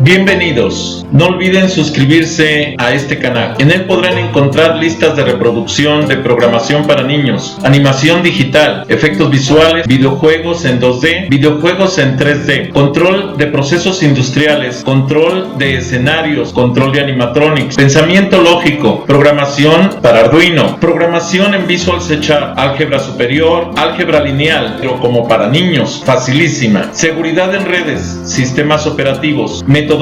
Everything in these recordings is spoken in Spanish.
Bienvenidos, no olviden suscribirse a este canal. En él podrán encontrar listas de reproducción de programación para niños, animación digital, efectos visuales, videojuegos en 2D, videojuegos en 3D, control de procesos industriales, control de escenarios, control de animatronics, pensamiento lógico, programación para Arduino, programación en Visual C#, álgebra superior, álgebra lineal, pero como para niños, facilísima, seguridad en redes, sistemas operativos, metodología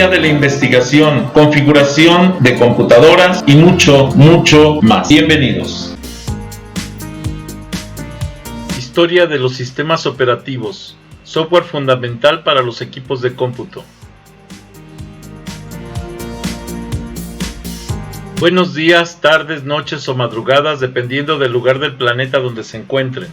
de la investigación, configuración de computadoras y mucho más. Bienvenidos. Historia de los sistemas operativos, software fundamental para los equipos de cómputo. Buenos días, tardes, noches o madrugadas, dependiendo del lugar del planeta donde se encuentren.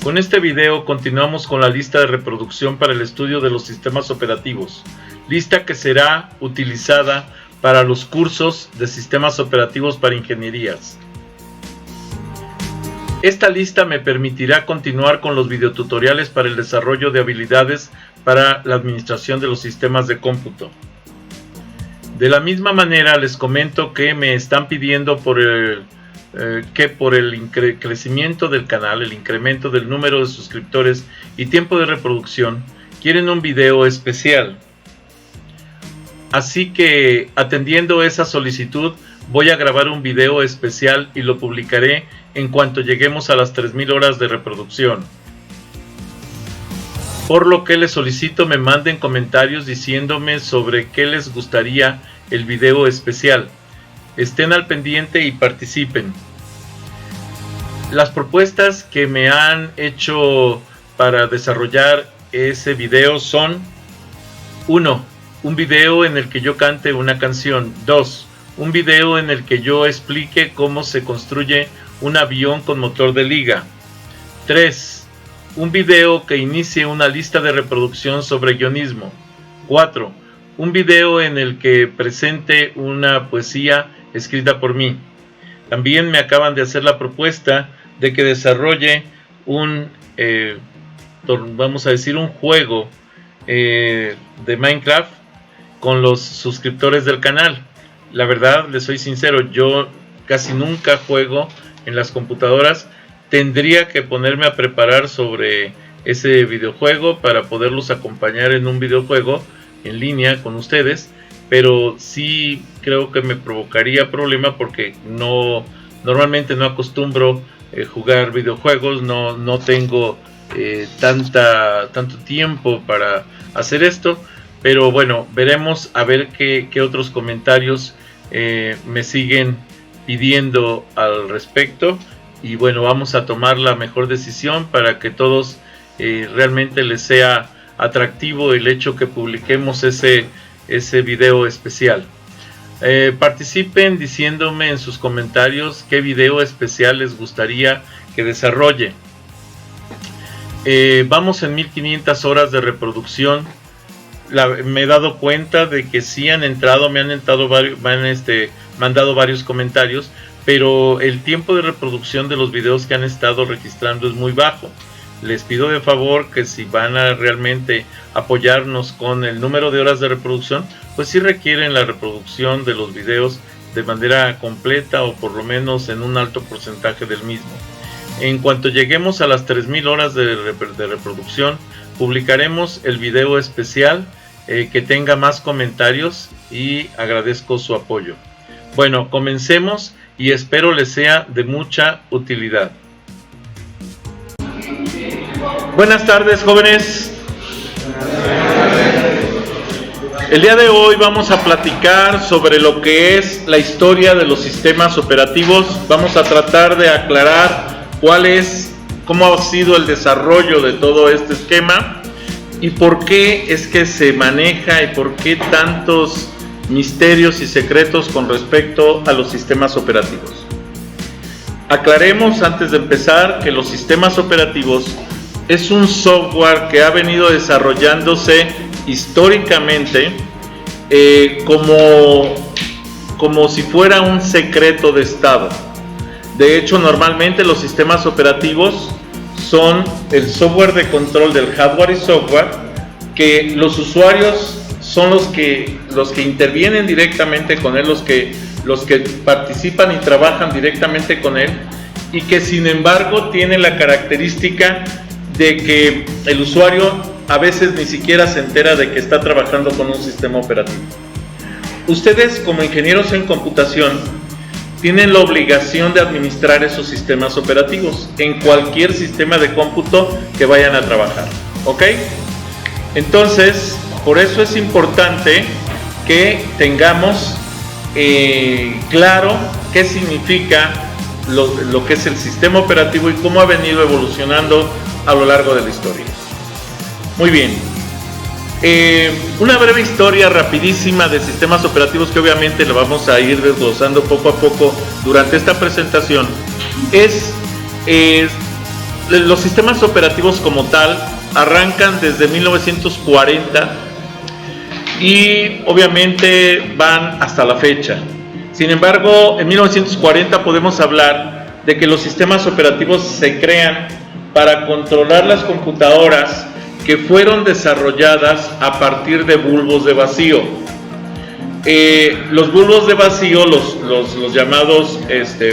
Con este video continuamos con la lista de reproducción para el estudio de los sistemas operativos, lista que será utilizada para los cursos de sistemas operativos para ingenierías. Esta lista me permitirá continuar con los videotutoriales para el desarrollo de habilidades para la administración de los sistemas de cómputo. De la misma manera les comento que me están pidiendo por el crecimiento del canal, el incremento del número de suscriptores y tiempo de reproducción, quieren un video especial. Así que, atendiendo esa solicitud, voy a grabar un video especial y lo publicaré en cuanto lleguemos a las 3000 horas de reproducción. Por lo que les solicito me manden comentarios diciéndome sobre qué les gustaría el video especial. Estén al pendiente y participen. Las propuestas que me han hecho para desarrollar ese video son: 1. Un video en el que yo cante una canción. 2. Un video en el que yo explique cómo se construye un avión con motor de liga. 3. Un video que inicie una lista de reproducción sobre guionismo. 4. Un video en el que presente una poesía escrita por mí. También me acaban de hacer la propuesta de que desarrolle un juego de Minecraft con los suscriptores del canal. La verdad, les soy sincero, yo casi nunca juego en las computadoras. Tendría que ponerme a preparar sobre ese videojuego para poderlos acompañar en un videojuego en línea con ustedes, pero sí creo que me provocaría problema porque normalmente no acostumbro jugar videojuegos, no tengo tanto tiempo para hacer esto, pero bueno, veremos a ver qué otros comentarios me siguen pidiendo al respecto, y bueno, vamos a tomar la mejor decisión para que todos realmente les sea atractivo el hecho que publiquemos ese video especial. Participen diciéndome en sus comentarios qué video especial les gustaría que desarrolle. Vamos en 1500 horas de reproducción. Me he dado cuenta de que sí me han mandado varios comentarios, pero el tiempo de reproducción de los videos que han estado registrando es muy bajo. Les pido de favor que si van a realmente apoyarnos con el número de horas de reproducción, pues sí requieren la reproducción de los videos de manera completa o por lo menos en un alto porcentaje del mismo. En cuanto lleguemos a las 3000 horas de reproducción, publicaremos el video especial que tenga más comentarios y agradezco su apoyo. Bueno, comencemos y espero les sea de mucha utilidad. Buenas tardes, jóvenes. El día de hoy vamos a platicar sobre lo que es la historia de los sistemas operativos. Vamos a tratar de aclarar cómo ha sido el desarrollo de todo este esquema y por qué es que se maneja y por qué tantos misterios y secretos con respecto a los sistemas operativos. Aclaremos antes de empezar que los sistemas operativos es un software que ha venido desarrollándose históricamente como si fuera un secreto de estado. De hecho, normalmente los sistemas operativos son el software de control del hardware y software que los usuarios son los que intervienen directamente con él, los que participan y trabajan directamente con él, y que sin embargo tiene la característica de que el usuario a veces ni siquiera se entera de que está trabajando con un sistema operativo. Ustedes, como ingenieros en computación, tienen la obligación de administrar esos sistemas operativos en cualquier sistema de cómputo que vayan a trabajar, ¿ok? Entonces, por eso es importante que tengamos claro qué significa lo que es el sistema operativo y cómo ha venido evolucionando a lo largo de la historia. Muy bien, una breve historia rapidísima de sistemas operativos que obviamente lo vamos a ir desglosando poco a poco durante esta presentación. Los sistemas operativos como tal arrancan desde 1940 y obviamente van hasta la fecha. Sin embargo, en 1940 podemos hablar de que los sistemas operativos se crean para controlar las computadoras que fueron desarrolladas a partir de bulbos de vacío. Los bulbos de vacío, los llamados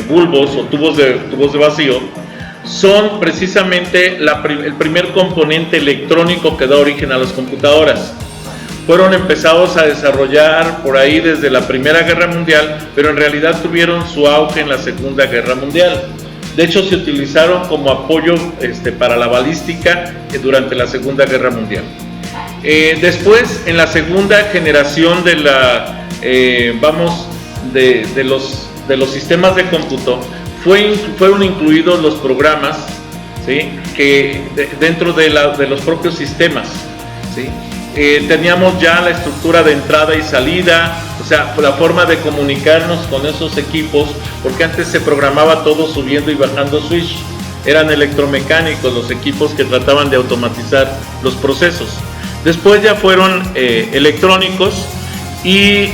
bulbos o tubos de vacío, son precisamente el primer componente electrónico que da origen a las computadoras. Fueron empezados a desarrollar por ahí desde la Primera Guerra Mundial, pero en realidad tuvieron su auge en la Segunda Guerra Mundial. De hecho, se utilizaron como apoyo para la balística durante la Segunda Guerra Mundial. Después, en la segunda generación de los sistemas de cómputo, fueron incluidos los programas, ¿sí?, que dentro de los propios sistemas, ¿sí? Teníamos ya la estructura de entrada y salida, o sea, la forma de comunicarnos con esos equipos, porque antes se programaba todo subiendo y bajando switch. Eran electromecánicos los equipos que trataban de automatizar los procesos. Después ya fueron electrónicos y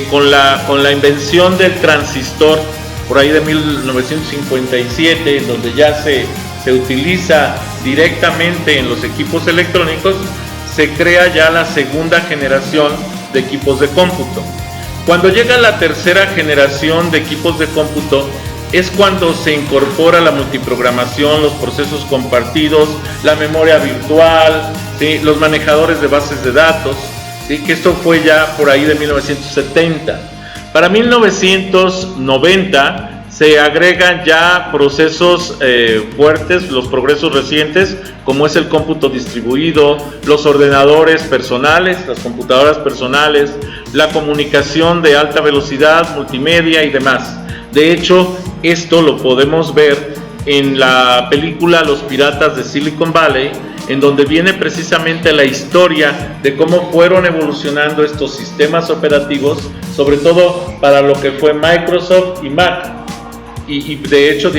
con la invención del transistor, por ahí de 1957, donde ya se utiliza directamente en los equipos electrónicos, se crea ya la segunda generación de equipos de cómputo. Cuando llega la tercera generación de equipos de cómputo es cuando se incorpora la multiprogramación, los procesos compartidos, la memoria virtual, ¿sí?, los manejadores de bases de datos, ¿sí?, que esto fue ya por ahí de 1970. Para 1990 se agregan ya procesos fuertes, los progresos recientes, como es el cómputo distribuido, los ordenadores personales, las computadoras personales, la comunicación de alta velocidad, multimedia y demás. De hecho, esto lo podemos ver en la película Los Piratas de Silicon Valley, en donde viene precisamente la historia de cómo fueron evolucionando estos sistemas operativos, sobre todo para lo que fue Microsoft y Mac. Y de hecho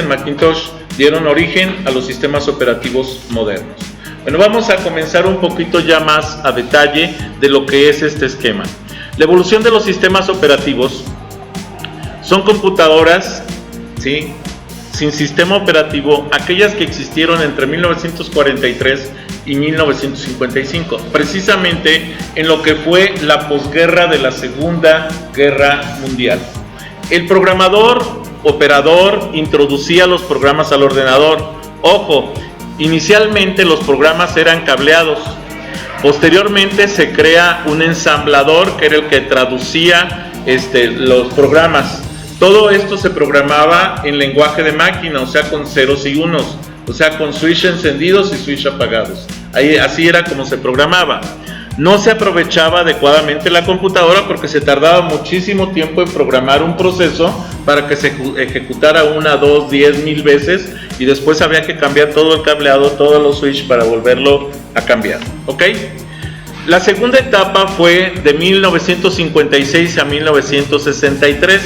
Macintosh dieron origen a los sistemas operativos modernos. Bueno, vamos a comenzar un poquito ya más a detalle de lo que es este esquema. La evolución de los sistemas operativos son computadoras, ¿sí?, sin sistema operativo, aquellas que existieron entre 1943 y 1955, precisamente en lo que fue la posguerra de la Segunda Guerra Mundial. El programador operador introducía los programas al ordenador. Ojo, inicialmente los programas eran cableados. Posteriormente se crea un ensamblador que era el que traducía los programas. Todo esto se programaba en lenguaje de máquina, o sea, con ceros y unos, o sea, con switch encendidos y switch apagados. Así era como se programaba. No se aprovechaba adecuadamente la computadora porque se tardaba muchísimo tiempo en programar un proceso para que se ejecutara 1, 2, 10, 1000 veces, y después había que cambiar todo el cableado, todos los switches para volverlo a cambiar, ¿ok? La segunda etapa fue de 1956 a 1963.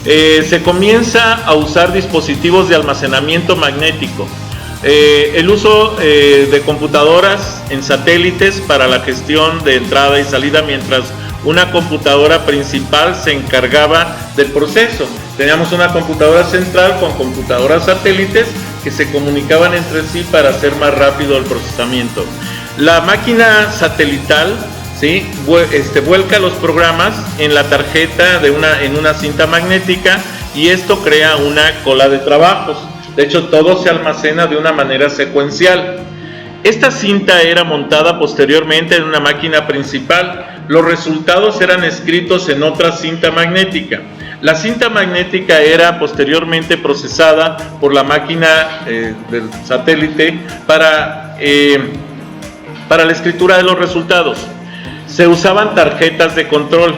Se comienza a usar dispositivos de almacenamiento magnético. El uso de computadoras en satélites para la gestión de entrada y salida, mientras una computadora principal se encargaba del proceso. Teníamos una computadora central con computadoras satélites que se comunicaban entre sí para hacer más rápido el procesamiento. La máquina satelital, ¿sí? Vuelca los programas en la tarjeta en una cinta magnética, y esto crea una cola de trabajos. De hecho, todo se almacena de una manera secuencial. Esta cinta era montada posteriormente en una máquina principal. Los resultados eran escritos en otra cinta magnética. La cinta magnética era posteriormente procesada por la máquina del satélite para la escritura de los resultados. Se usaban tarjetas de control.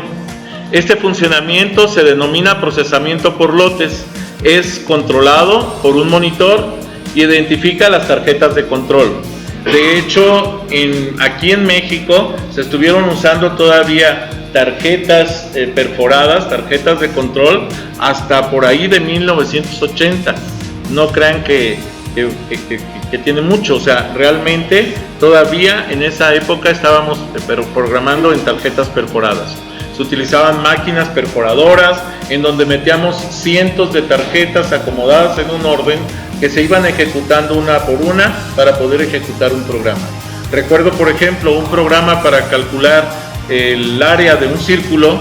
Este funcionamiento se denomina procesamiento por lotes. Es controlado por un monitor y identifica las tarjetas de control. De hecho, aquí en México se estuvieron usando todavía tarjetas perforadas, tarjetas de control, hasta por ahí de 1980. No crean que tiene mucho, o sea, realmente todavía en esa época estábamos programando en tarjetas perforadas. Se utilizaban máquinas perforadoras en donde metíamos cientos de tarjetas acomodadas en un orden que se iban ejecutando una por una para poder ejecutar un programa. Recuerdo, por ejemplo, un programa para calcular el área de un círculo,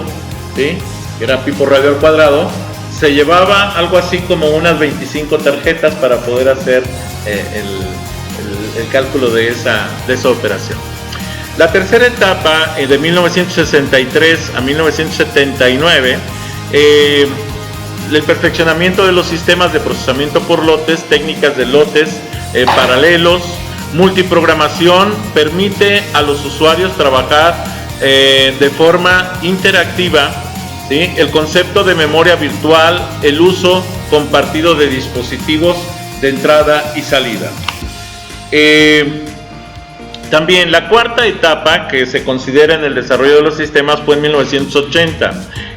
¿sí? Que era pi por radio al cuadrado. Se llevaba algo así como unas 25 tarjetas para poder hacer el cálculo de esa operación. La tercera etapa, de 1963 a 1979, el perfeccionamiento de los sistemas de procesamiento por lotes, técnicas de lotes paralelos, multiprogramación, permite a los usuarios trabajar de forma interactiva, ¿sí? El concepto de memoria virtual, el uso compartido de dispositivos de entrada y salida. También la cuarta etapa que se considera en el desarrollo de los sistemas fue en 1980.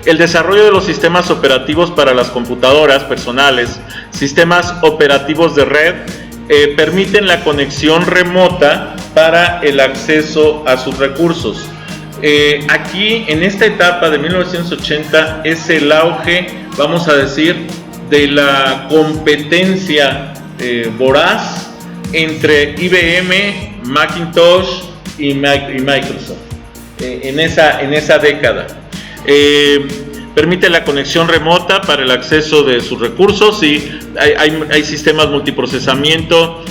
El desarrollo de los sistemas operativos para las computadoras personales, sistemas operativos de red, permiten la conexión remota para el acceso a sus recursos. Aquí, en esta etapa de 1980, es el auge, vamos a decir, de la competencia voraz entre IBM, Macintosh y Microsoft en esa década. Permite la conexión remota para el acceso de sus recursos, y hay sistemas multiprocesamiento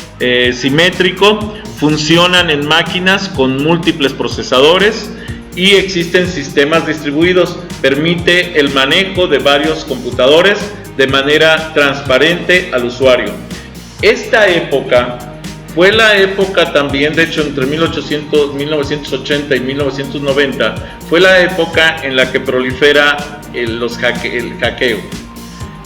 simétrico, funcionan en máquinas con múltiples procesadores, y existen sistemas distribuidos. Permite el manejo de varios computadores de manera transparente al usuario. Esta época fue la época también, de hecho, entre 1980 y 1990, fue la época en la que prolifera el hackeo.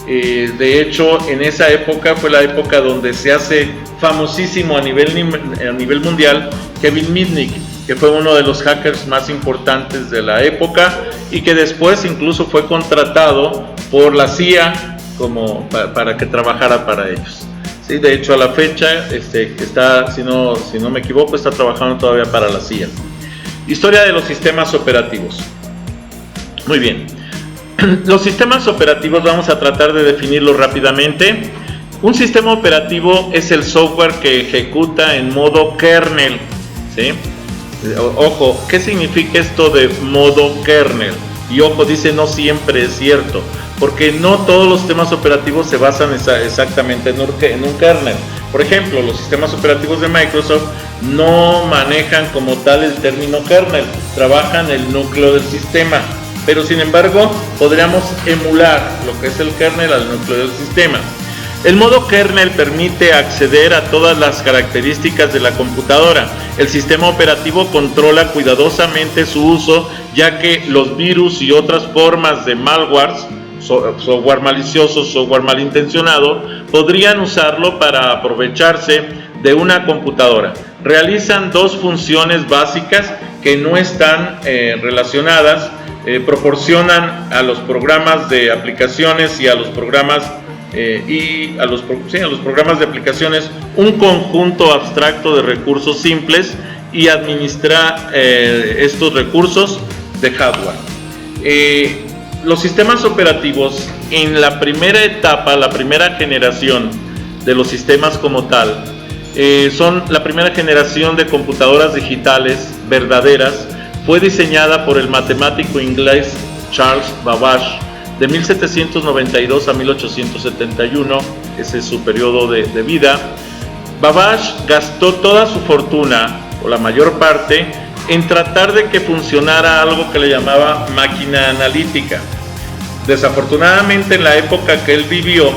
De hecho, en esa época fue la época donde se hace famosísimo a nivel mundial Kevin Mitnick, que fue uno de los hackers más importantes de la época y que después incluso fue contratado por la CIA para que trabajara para ellos. Sí, de hecho, a la fecha está, si no me equivoco, está trabajando todavía para la CIA. Historia de los sistemas operativos. Muy bien. Los sistemas operativos vamos a tratar de definirlos rápidamente. Un sistema operativo es el software que ejecuta en modo kernel, ¿sí? Ojo, ¿qué significa esto de modo kernel? Y ojo, dice no siempre es cierto, porque no todos los sistemas operativos se basan exactamente en un kernel. Por ejemplo, los sistemas operativos de Microsoft no manejan como tal el término kernel, trabajan el núcleo del sistema, pero sin embargo podríamos emular lo que es el kernel al núcleo del sistema. El modo kernel permite acceder a todas las características de la computadora. El sistema operativo controla cuidadosamente su uso, ya que los virus y otras formas de malwares, software malicioso, software malintencionado, podrían usarlo para aprovecharse de una computadora. Realizan dos funciones básicas que no están relacionadas. Proporcionan a los programas de aplicaciones y a los programas a los programas de aplicaciones un conjunto abstracto de recursos simples y administra estos recursos de hardware. Los sistemas operativos en la primera etapa, la primera generación de los sistemas como tal, son la primera generación de computadoras digitales verdaderas. Fue diseñada por el matemático inglés Charles Babbage de 1792 a 1871, ese es su periodo de vida. Babbage gastó toda su fortuna, o la mayor parte, en tratar de que funcionara algo que le llamaba máquina analítica. Desafortunadamente, en la época que él vivió,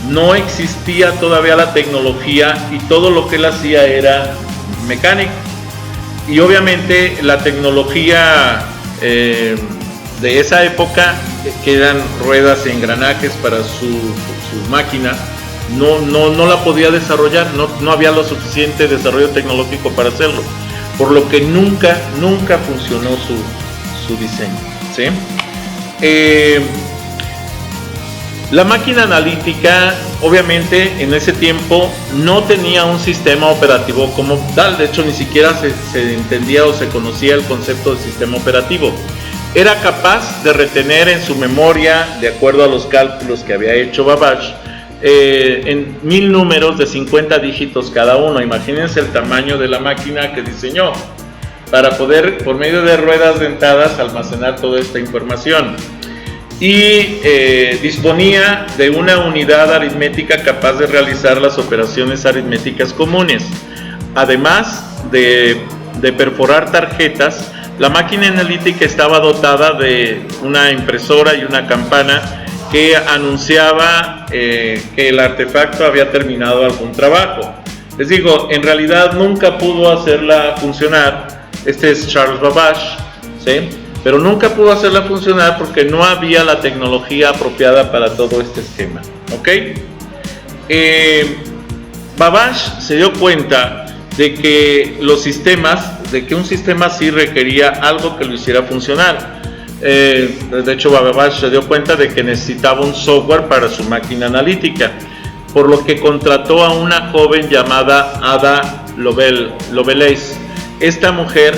no existía todavía la tecnología y todo lo que él hacía era mecánico. Y obviamente la tecnología de esa época, que eran ruedas y engranajes para su máquina, no la podía desarrollar, no había lo suficiente desarrollo tecnológico para hacerlo, por lo que nunca funcionó su diseño, ¿sí? La máquina analítica, obviamente, en ese tiempo no tenía un sistema operativo como tal. De hecho, ni siquiera se entendía o se conocía el concepto de sistema operativo. Era capaz de retener en su memoria, de acuerdo a los cálculos que había hecho Babbage, en 1000 números de 50 dígitos cada uno. Imagínense el tamaño de la máquina que diseñó para poder, por medio de ruedas dentadas, almacenar toda esta información. Y disponía de una unidad aritmética capaz de realizar las operaciones aritméticas comunes. Además de perforar tarjetas, la máquina analítica estaba dotada de una impresora y una campana que anunciaba que el artefacto había terminado algún trabajo. Les digo, en realidad nunca pudo hacerla funcionar. Este es Charles Babbage, ¿sí? Pero nunca pudo hacerla funcionar porque no había la tecnología apropiada para todo este esquema, ¿ok? Babbage se dio cuenta de que un sistema sí requería algo que lo hiciera funcionar. De hecho, Babbage se dio cuenta de que necesitaba un software para su máquina analítica, por lo que contrató a una joven llamada Ada Lovelace. Esta mujer,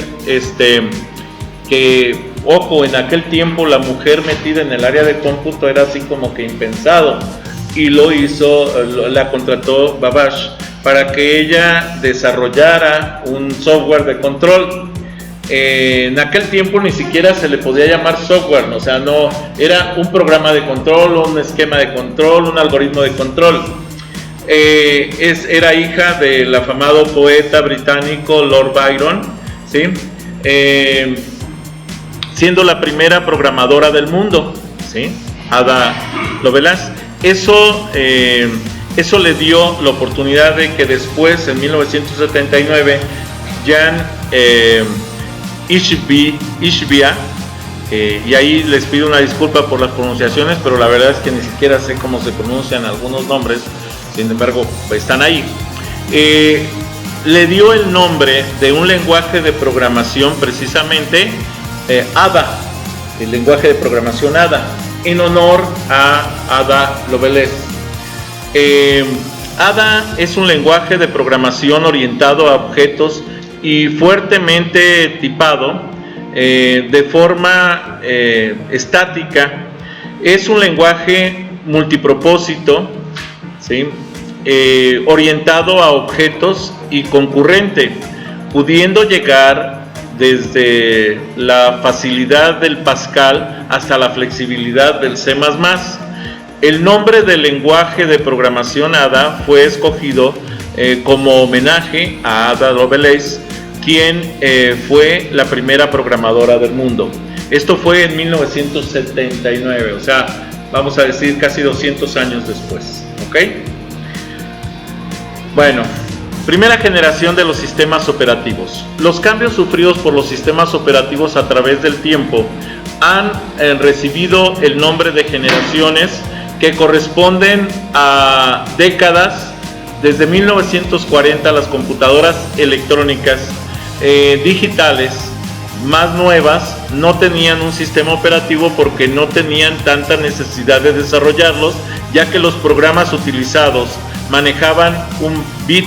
que, ojo, en aquel tiempo la mujer metida en el área de cómputo era así como que impensado, y la contrató Babbage para que ella desarrollara un software de control. En aquel tiempo ni siquiera se le podía llamar software, o sea, no era un programa de control, un esquema de control, un algoritmo de control. Era hija del afamado poeta británico Lord Byron, ¿sí? Siendo la primera programadora del mundo, ¿sí? Ada Lovelace. Eso le dio la oportunidad de que después, en 1979, Jan Ishbia, y ahí les pido una disculpa por las pronunciaciones, pero la verdad es que ni siquiera sé cómo se pronuncian algunos nombres, sin embargo, están ahí. Le dio el nombre de un lenguaje de programación, precisamente Ada, el lenguaje de programación Ada, en honor a Ada Lovelace. Ada es un lenguaje de programación orientado a objetos y fuertemente tipado de forma estática. Es un lenguaje multipropósito, ¿sí? Orientado a objetos y concurrente, pudiendo llegar desde la facilidad del Pascal hasta la flexibilidad del C++. El nombre del lenguaje de programación Ada fue escogido como homenaje a Ada Lovelace, quien fue la primera programadora del mundo. Esto fue en 1979, o sea, vamos a decir casi 200 años después, ¿ok? Bueno, primera generación de los sistemas operativos. Los cambios sufridos por los sistemas operativos a través del tiempo han recibido el nombre de generaciones que corresponden a décadas. Desde 1940 las computadoras electrónicas digitales más nuevas no tenían un sistema operativo porque no tenían tanta necesidad de desarrollarlos, ya que los programas utilizados manejaban un bit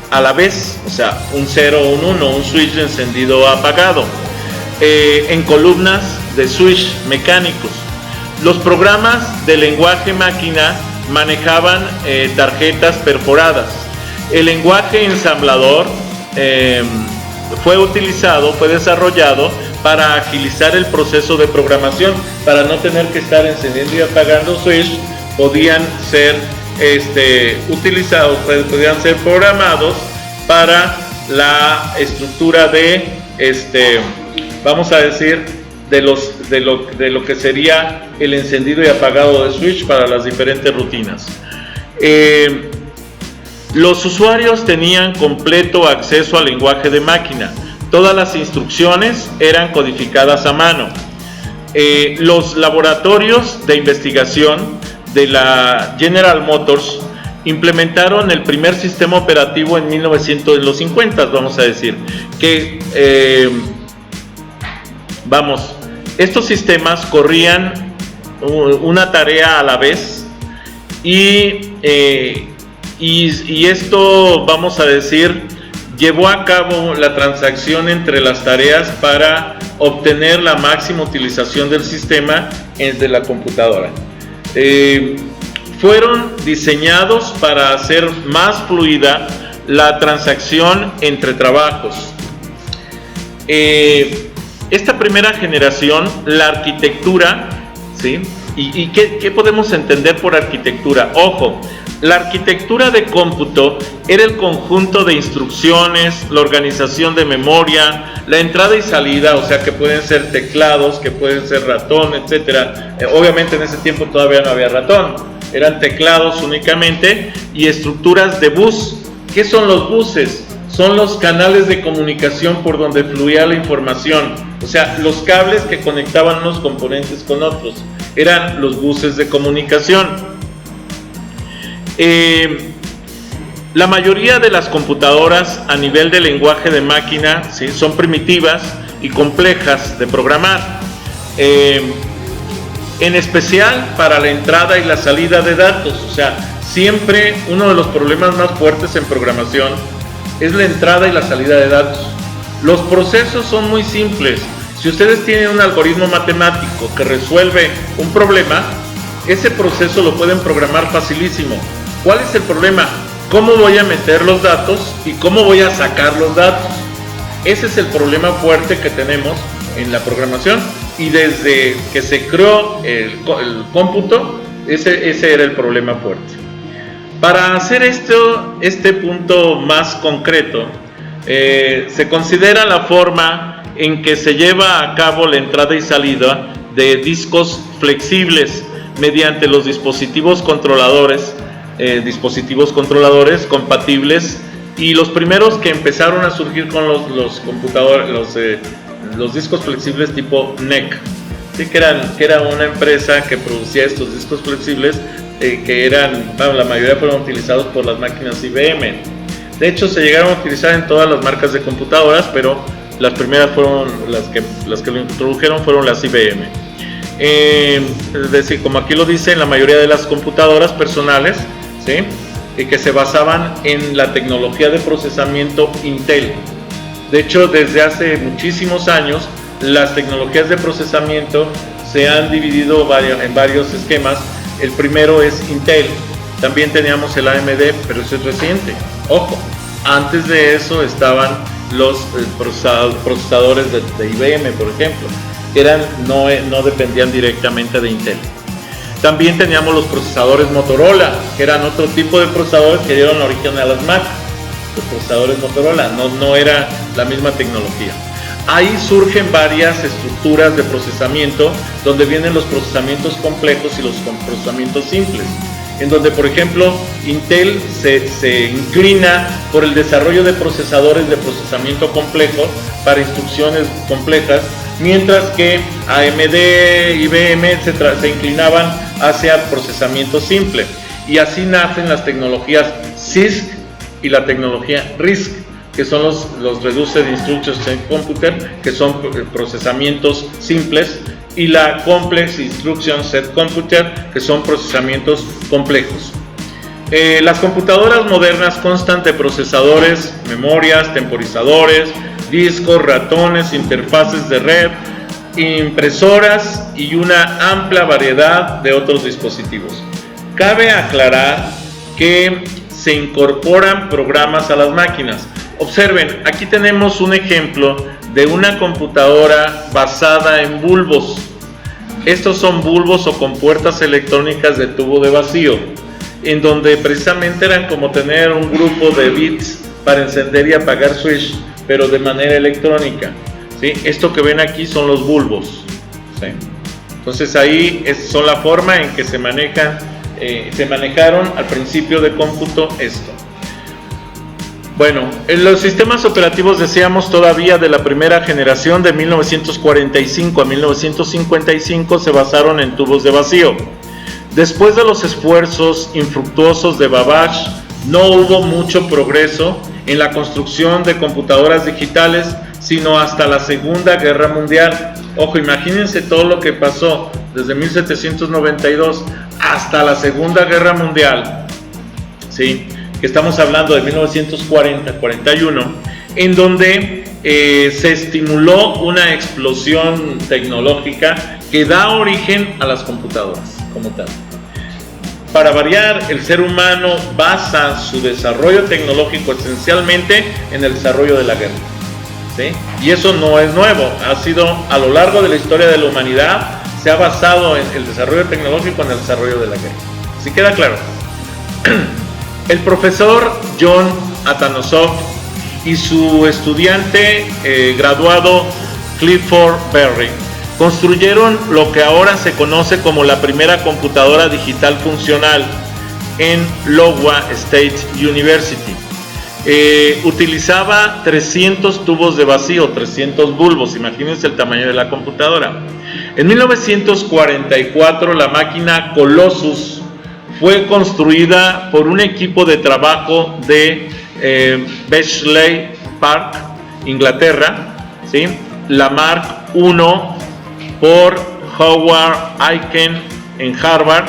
a la vez, o sea, un 0 o un 1, un switch de encendido o apagado, en columnas de switch mecánicos. Los programas de lenguaje máquina manejaban tarjetas perforadas. el lenguaje ensamblador fue desarrollado para agilizar el proceso de programación, para no tener que estar encendiendo y apagando switch. Podían ser utilizados, podían ser programados para la estructura de vamos a decir de lo que sería el encendido y apagado de switch para las diferentes rutinas. Los usuarios tenían completo acceso al lenguaje de máquina. Todas las instrucciones eran codificadas a mano. Los laboratorios de investigación de la General Motors implementaron el primer sistema operativo en 1950, vamos a decir, que estos sistemas corrían una tarea a la vez y esto, vamos a decir, llevó a cabo la transacción entre las tareas para obtener la máxima utilización del sistema de la computadora. Fueron diseñados para hacer más fluida la transacción entre trabajos. Esta primera generación, la arquitectura, ¿sí? ¿Y qué podemos entender por arquitectura? Ojo, la arquitectura de cómputo era el conjunto de instrucciones, la organización de memoria, la entrada y salida, o sea que pueden ser teclados, que pueden ser ratón, etcétera. Obviamente en ese tiempo todavía no había ratón, eran teclados únicamente, y estructuras de bus. ¿Qué son los buses? Son los canales de comunicación por donde fluía la información, o sea, los cables que conectaban unos componentes con otros, eran los buses de comunicación. La mayoría de las computadoras a nivel de lenguaje de máquina, ¿sí?, son primitivas y complejas de programar, en especial para la entrada y la salida de datos. O sea, siempre uno de los problemas más fuertes en programación es la entrada y la salida de datos. Los procesos son muy simples. Si ustedes tienen un algoritmo matemático que resuelve un problema, ese proceso lo pueden programar facilísimo. ¿Cuál es el problema? ¿Cómo voy a meter los datos y cómo voy a sacar los datos? Ese es el problema fuerte que tenemos en la programación, y desde que se creó el cómputo, ese era el problema fuerte. Para hacer este punto más concreto, se considera la forma en que se lleva a cabo la entrada y salida de discos flexibles mediante los dispositivos controladores compatibles, y los primeros que empezaron a surgir con los computadores, los discos flexibles tipo NEC, ¿sí? que era una empresa que producía estos discos flexibles, que la mayoría fueron utilizados por las máquinas IBM. De hecho, se llegaron a utilizar en todas las marcas de computadoras, pero las primeras fueron las que lo introdujeron fueron las IBM. Es decir, como aquí lo dice, en la mayoría de las computadoras personales, ¿sí?, que se basaban en la tecnología de procesamiento Intel. De hecho, desde hace muchísimos años, las tecnologías de procesamiento se han dividido en varios esquemas. El primero es Intel. También teníamos el AMD, pero eso es reciente. Ojo, antes de eso estaban los procesadores de IBM, por ejemplo, que no dependían directamente de Intel. También teníamos los procesadores Motorola, que eran otro tipo de procesadores que dieron origen a las Mac. Los procesadores Motorola, no era la misma tecnología. Ahí surgen varias estructuras de procesamiento, donde vienen los procesamientos complejos y los procesamientos simples, en donde, por ejemplo, Intel se inclina por el desarrollo de procesadores de procesamiento complejo para instrucciones complejas, mientras que AMD, IBM, etc., se inclinaban hacia procesamiento simple. Y así nacen las tecnologías CISC y la tecnología RISC, que son los Reduced Instruction Set Computer, que son procesamientos simples, y la Complex Instruction Set Computer, que son procesamientos complejos. Las computadoras modernas constan de procesadores, memorias, temporizadores, discos, ratones, interfaces de red, impresoras y una amplia variedad de otros dispositivos. Cabe aclarar que se incorporan programas a las máquinas. Observen, aquí tenemos un ejemplo de una computadora basada en bulbos. Estos son bulbos o compuertas electrónicas de tubo de vacío, en donde precisamente eran como tener un grupo de bits para encender y apagar switch, pero de manera electrónica, ¿sí? Esto que ven aquí son los bulbos, ¿sí? Entonces ahí son la forma en que se manejaron al principio de cómputo esto. Bueno, en los sistemas operativos, decíamos, todavía de la primera generación de 1945 a 1955 se basaron en tubos de vacío. Después de los esfuerzos infructuosos de Babbage, no hubo mucho progreso en la construcción de computadoras digitales, sino hasta la Segunda Guerra Mundial. Ojo, imagínense todo lo que pasó desde 1792 hasta la Segunda Guerra Mundial, ¿sí? Que estamos hablando de 1940-41, en donde se estimuló una explosión tecnológica que da origen a las computadoras como tal. Para variar, el ser humano basa su desarrollo tecnológico esencialmente en el desarrollo de la guerra, ¿sí? Y eso no es nuevo, ha sido a lo largo de la historia de la humanidad, se ha basado en el desarrollo tecnológico en el desarrollo de la guerra. ¿Sí queda claro? El profesor John Atanasoff y su estudiante graduado Clifford Berry construyeron lo que ahora se conoce como la primera computadora digital funcional en Iowa State University. Utilizaba 300 tubos de vacío, 300 bulbos, imagínense el tamaño de la computadora. En 1944 la máquina Colossus fue construida por un equipo de trabajo de Bletchley Park, Inglaterra, ¿sí? La Mark I por Howard Aiken en Harvard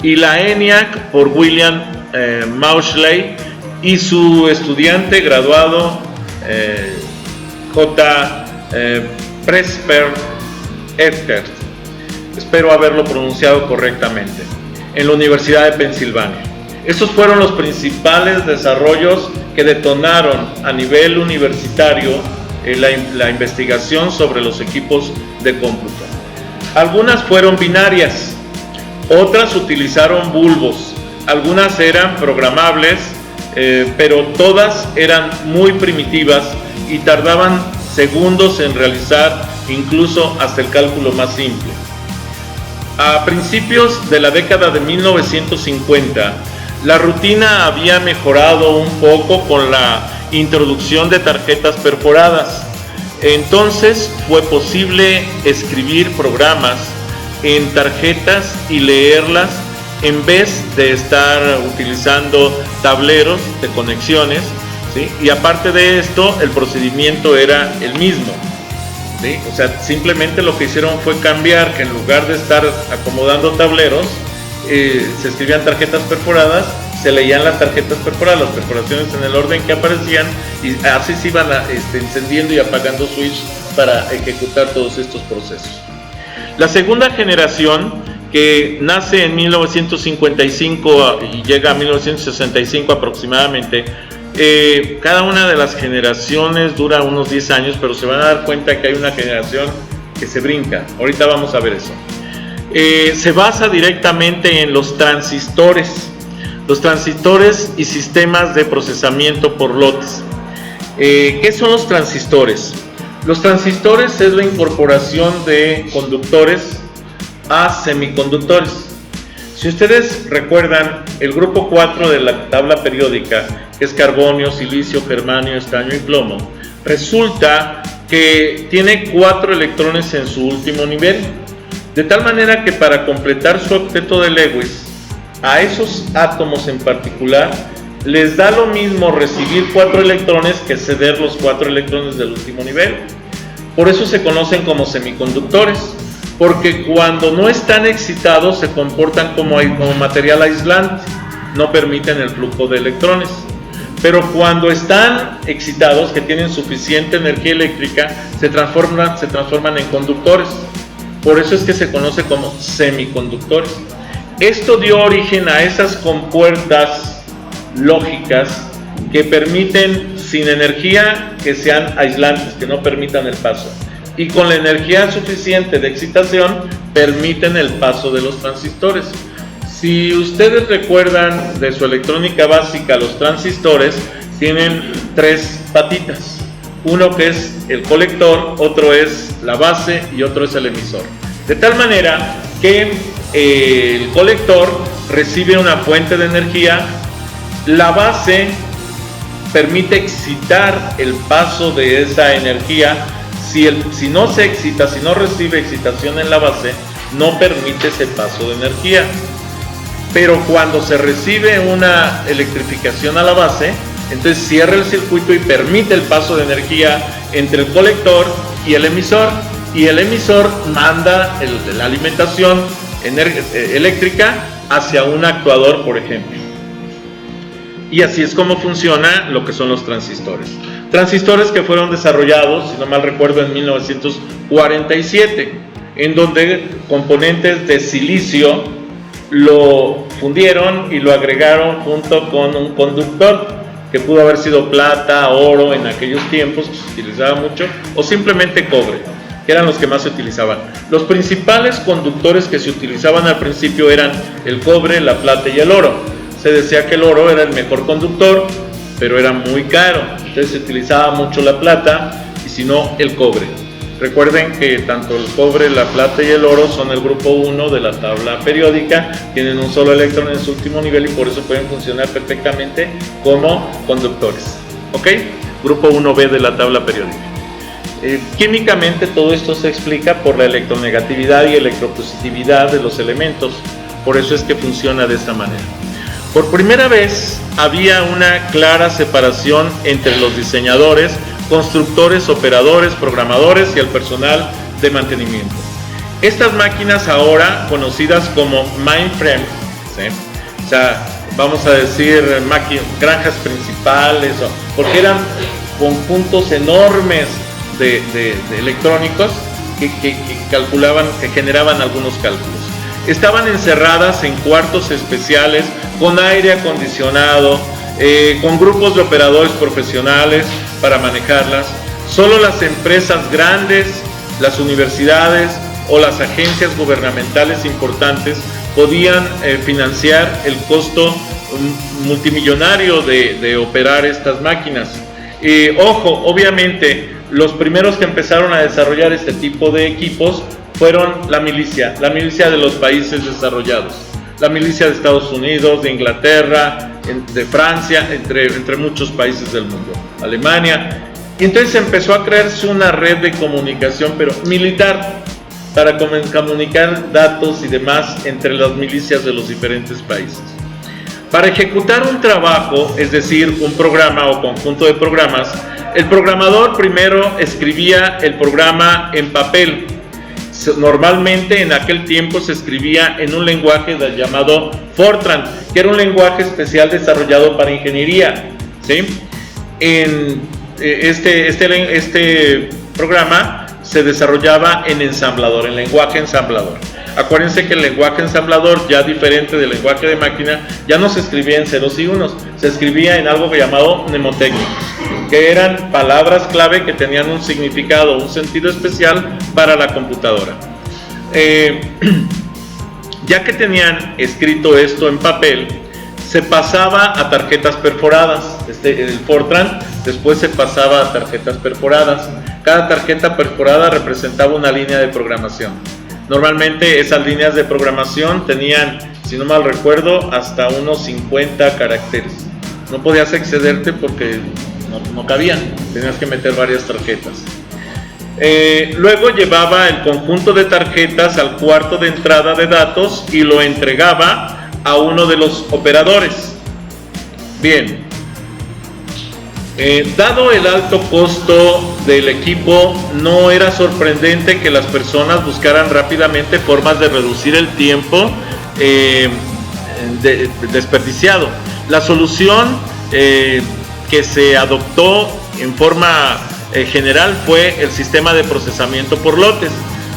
y la ENIAC por William Maudsley y su estudiante graduado J. Presper Eckert, espero haberlo pronunciado correctamente, en la Universidad de Pensilvania. Estos fueron los principales desarrollos que detonaron a nivel universitario la investigación sobre los equipos de cómputo. Algunas fueron binarias, otras utilizaron bulbos, algunas eran programables, pero todas eran muy primitivas y tardaban segundos en realizar incluso hasta el cálculo más simple. A principios de la década de 1950, la rutina había mejorado un poco con la introducción de tarjetas perforadas. Entonces fue posible escribir programas en tarjetas y leerlas en vez de estar utilizando tableros de conexiones, ¿sí? Y aparte de esto, el procedimiento era el mismo, ¿sí? O sea, simplemente lo que hicieron fue cambiar, que en lugar de estar acomodando tableros, se escribían tarjetas perforadas, se leían las tarjetas perforadas, las perforaciones en el orden que aparecían, y así se iban encendiendo y apagando switch para ejecutar todos estos procesos. La segunda generación, que nace en 1955 y llega a 1965 aproximadamente, cada una de las generaciones dura unos 10 años, pero se van a dar cuenta que hay una generación que se brinca. Ahorita vamos a ver eso. Se basa directamente en los transistores y sistemas de procesamiento por lotes. ¿Qué son los transistores? Los transistores es la incorporación de conductores a semiconductores. Si ustedes recuerdan, el grupo 4 de la tabla periódica, que es carbonio, silicio, germanio, estaño y plomo, resulta que tiene 4 electrones en su último nivel, de tal manera que para completar su octeto de Lewis, a esos átomos en particular les da lo mismo recibir 4 electrones que ceder los 4 electrones del último nivel. Por eso se conocen como semiconductores, porque cuando no están excitados se comportan como material aislante, no permiten el flujo de electrones. Pero cuando están excitados, que tienen suficiente energía eléctrica, se transforman en conductores. Por eso es que se conoce como semiconductores. Esto dio origen a esas compuertas lógicas que permiten, sin energía, que sean aislantes, que no permitan el paso, y con la energía suficiente de excitación permiten el paso de los transistores. Si ustedes recuerdan de su electrónica básica, los transistores tienen tres patitas, uno que es el colector, otro es la base y otro es el emisor, de tal manera que el colector recibe una fuente de energía, la base permite excitar el paso de esa energía. Si no se excita, si no recibe excitación en la base, no permite ese paso de energía. Pero cuando se recibe una electrificación a la base, entonces cierra el circuito y permite el paso de energía entre el colector y el emisor, y el emisor manda la alimentación eléctrica hacia un actuador, por ejemplo. Y así es como funciona lo que son los transistores. Transistores que fueron desarrollados, si no mal recuerdo, en 1947, en donde componentes de silicio lo fundieron y lo agregaron junto con un conductor, que pudo haber sido plata, oro en aquellos tiempos, que se utilizaba mucho, o simplemente cobre, que eran los que más se utilizaban. Los principales conductores que se utilizaban al principio eran el cobre, la plata y el oro. Se decía que el oro era el mejor conductor, pero era muy caro, entonces se utilizaba mucho la plata y si no el cobre. Recuerden que tanto el cobre, la plata y el oro son el grupo 1 de la tabla periódica, tienen un solo electrón en su último nivel y por eso pueden funcionar perfectamente como conductores. ¿Ok? Grupo 1B de la tabla periódica. Químicamente todo esto se explica por la electronegatividad y electropositividad de los elementos, por eso es que funciona de esta manera. Por primera vez había una clara separación entre los diseñadores, constructores, operadores, programadores y el personal de mantenimiento. Estas máquinas ahora conocidas como mainframe, ¿sí? O sea, vamos a decir granjas principales, porque eran conjuntos enormes de electrónicos que calculaban, que generaban algunos cálculos. Estaban encerradas en cuartos especiales con aire acondicionado, con grupos de operadores profesionales para manejarlas. Solo las empresas grandes, las universidades o las agencias gubernamentales importantes podían financiar el costo multimillonario de operar estas máquinas. Ojo, obviamente los primeros que empezaron a desarrollar este tipo de equipos fueron la milicia de los países desarrollados, la milicia de Estados Unidos, de Inglaterra, de Francia, entre muchos países del mundo, Alemania. Y entonces empezó a crearse una red de comunicación, pero militar, para comunicar datos y demás entre las milicias de los diferentes países. Para ejecutar un trabajo, es decir, un programa o conjunto de programas, el programador primero escribía el programa en papel. Normalmente en aquel tiempo se escribía en un lenguaje llamado Fortran, que era un lenguaje especial desarrollado para ingeniería, ¿sí? Este programa se desarrollaba en ensamblador, en lenguaje ensamblador. Acuérdense que el lenguaje ensamblador, ya diferente del lenguaje de máquina, ya no se escribía en ceros y unos, se escribía en algo llamado mnemotécnicos, que eran palabras clave que tenían un significado, un sentido especial para la computadora. Ya que tenían escrito esto en papel, se pasaba a tarjetas perforadas. El Fortran después se pasaba a tarjetas perforadas. Cada tarjeta perforada representaba una línea de programación. Normalmente esas líneas de programación tenían, si no mal recuerdo, hasta unos 50 caracteres. No podías excederte porque no cabían, tenías que meter varias tarjetas. Luego llevaba el conjunto de tarjetas al cuarto de entrada de datos y lo entregaba a uno de los operadores. Bien, dado el alto costo del equipo, no era sorprendente que las personas buscaran rápidamente formas de reducir el tiempo desperdiciado. La solución que se adoptó en forma general fue el sistema de procesamiento por lotes.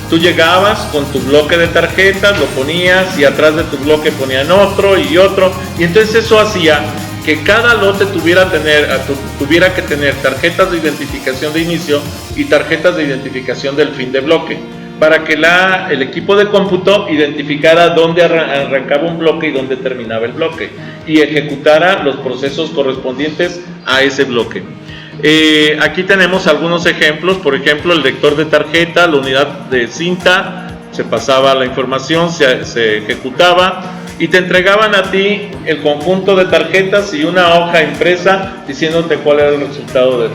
Tú llegabas con tu bloque de tarjetas, lo ponías y atrás de tu bloque ponían otro y otro, y entonces eso hacía que que cada lote tuviera que tener tarjetas de identificación de inicio y tarjetas de identificación del fin de bloque, para que el equipo de cómputo identificara dónde arrancaba un bloque y dónde terminaba el bloque, y ejecutara los procesos correspondientes a ese bloque. Aquí tenemos algunos ejemplos. Por ejemplo, el lector de tarjeta, la unidad de cinta, se pasaba la información, se ejecutaba y te entregaban a ti el conjunto de tarjetas y una hoja impresa diciéndote cuál era el resultado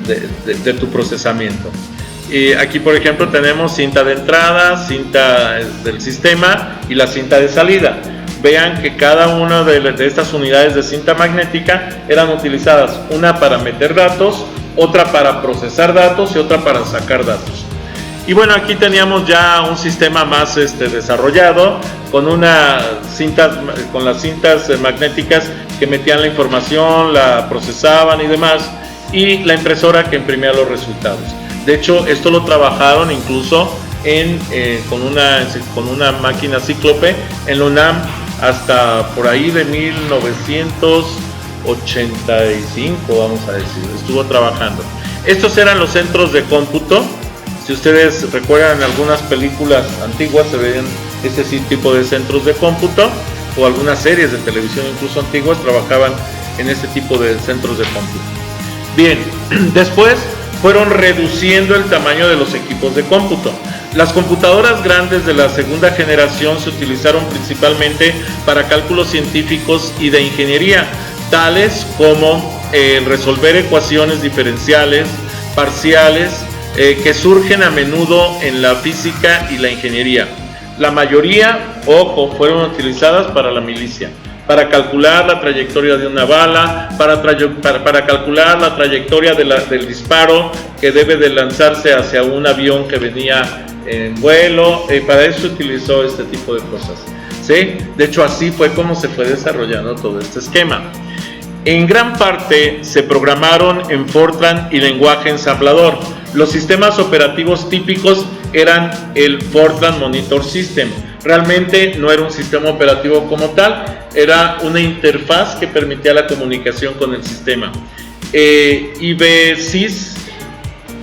de tu procesamiento. Y aquí, por ejemplo, tenemos cinta de entrada, cinta del sistema y la cinta de salida. Vean que cada una de estas unidades de cinta magnética eran utilizadas, una para meter datos, otra para procesar datos y otra para sacar datos. Y bueno, aquí teníamos ya un sistema más desarrollado, con las cintas magnéticas que metían la información, la procesaban y demás, y la impresora que imprimía los resultados. De hecho, esto lo trabajaron incluso con una máquina cíclope en la UNAM hasta por ahí de 1985, vamos a decir, estuvo trabajando. Estos eran los centros de cómputo. Si ustedes recuerdan, en algunas películas antiguas se ven este tipo de centros de cómputo, o algunas series de televisión incluso antiguas trabajaban en este tipo de centros de cómputo. Bien, después fueron reduciendo el tamaño de los equipos de cómputo. Las computadoras grandes de la segunda generación se utilizaron principalmente para cálculos científicos y de ingeniería, tales como resolver ecuaciones diferenciales, parciales, que surgen a menudo en la física y la ingeniería. La mayoría, ojo, fueron utilizadas para la milicia, para calcular la trayectoria de una bala, para calcular la trayectoria del disparo que debe de lanzarse hacia un avión que venía en vuelo. Para eso se utilizó este tipo de cosas, ¿sí? De hecho, así fue como se fue desarrollando todo este esquema. En gran parte se programaron en Fortran y lenguaje ensamblador. Los sistemas operativos típicos eran el Fortran Monitor System. Realmente no era un sistema operativo como tal, era una interfaz que permitía la comunicación con el sistema. IBSys,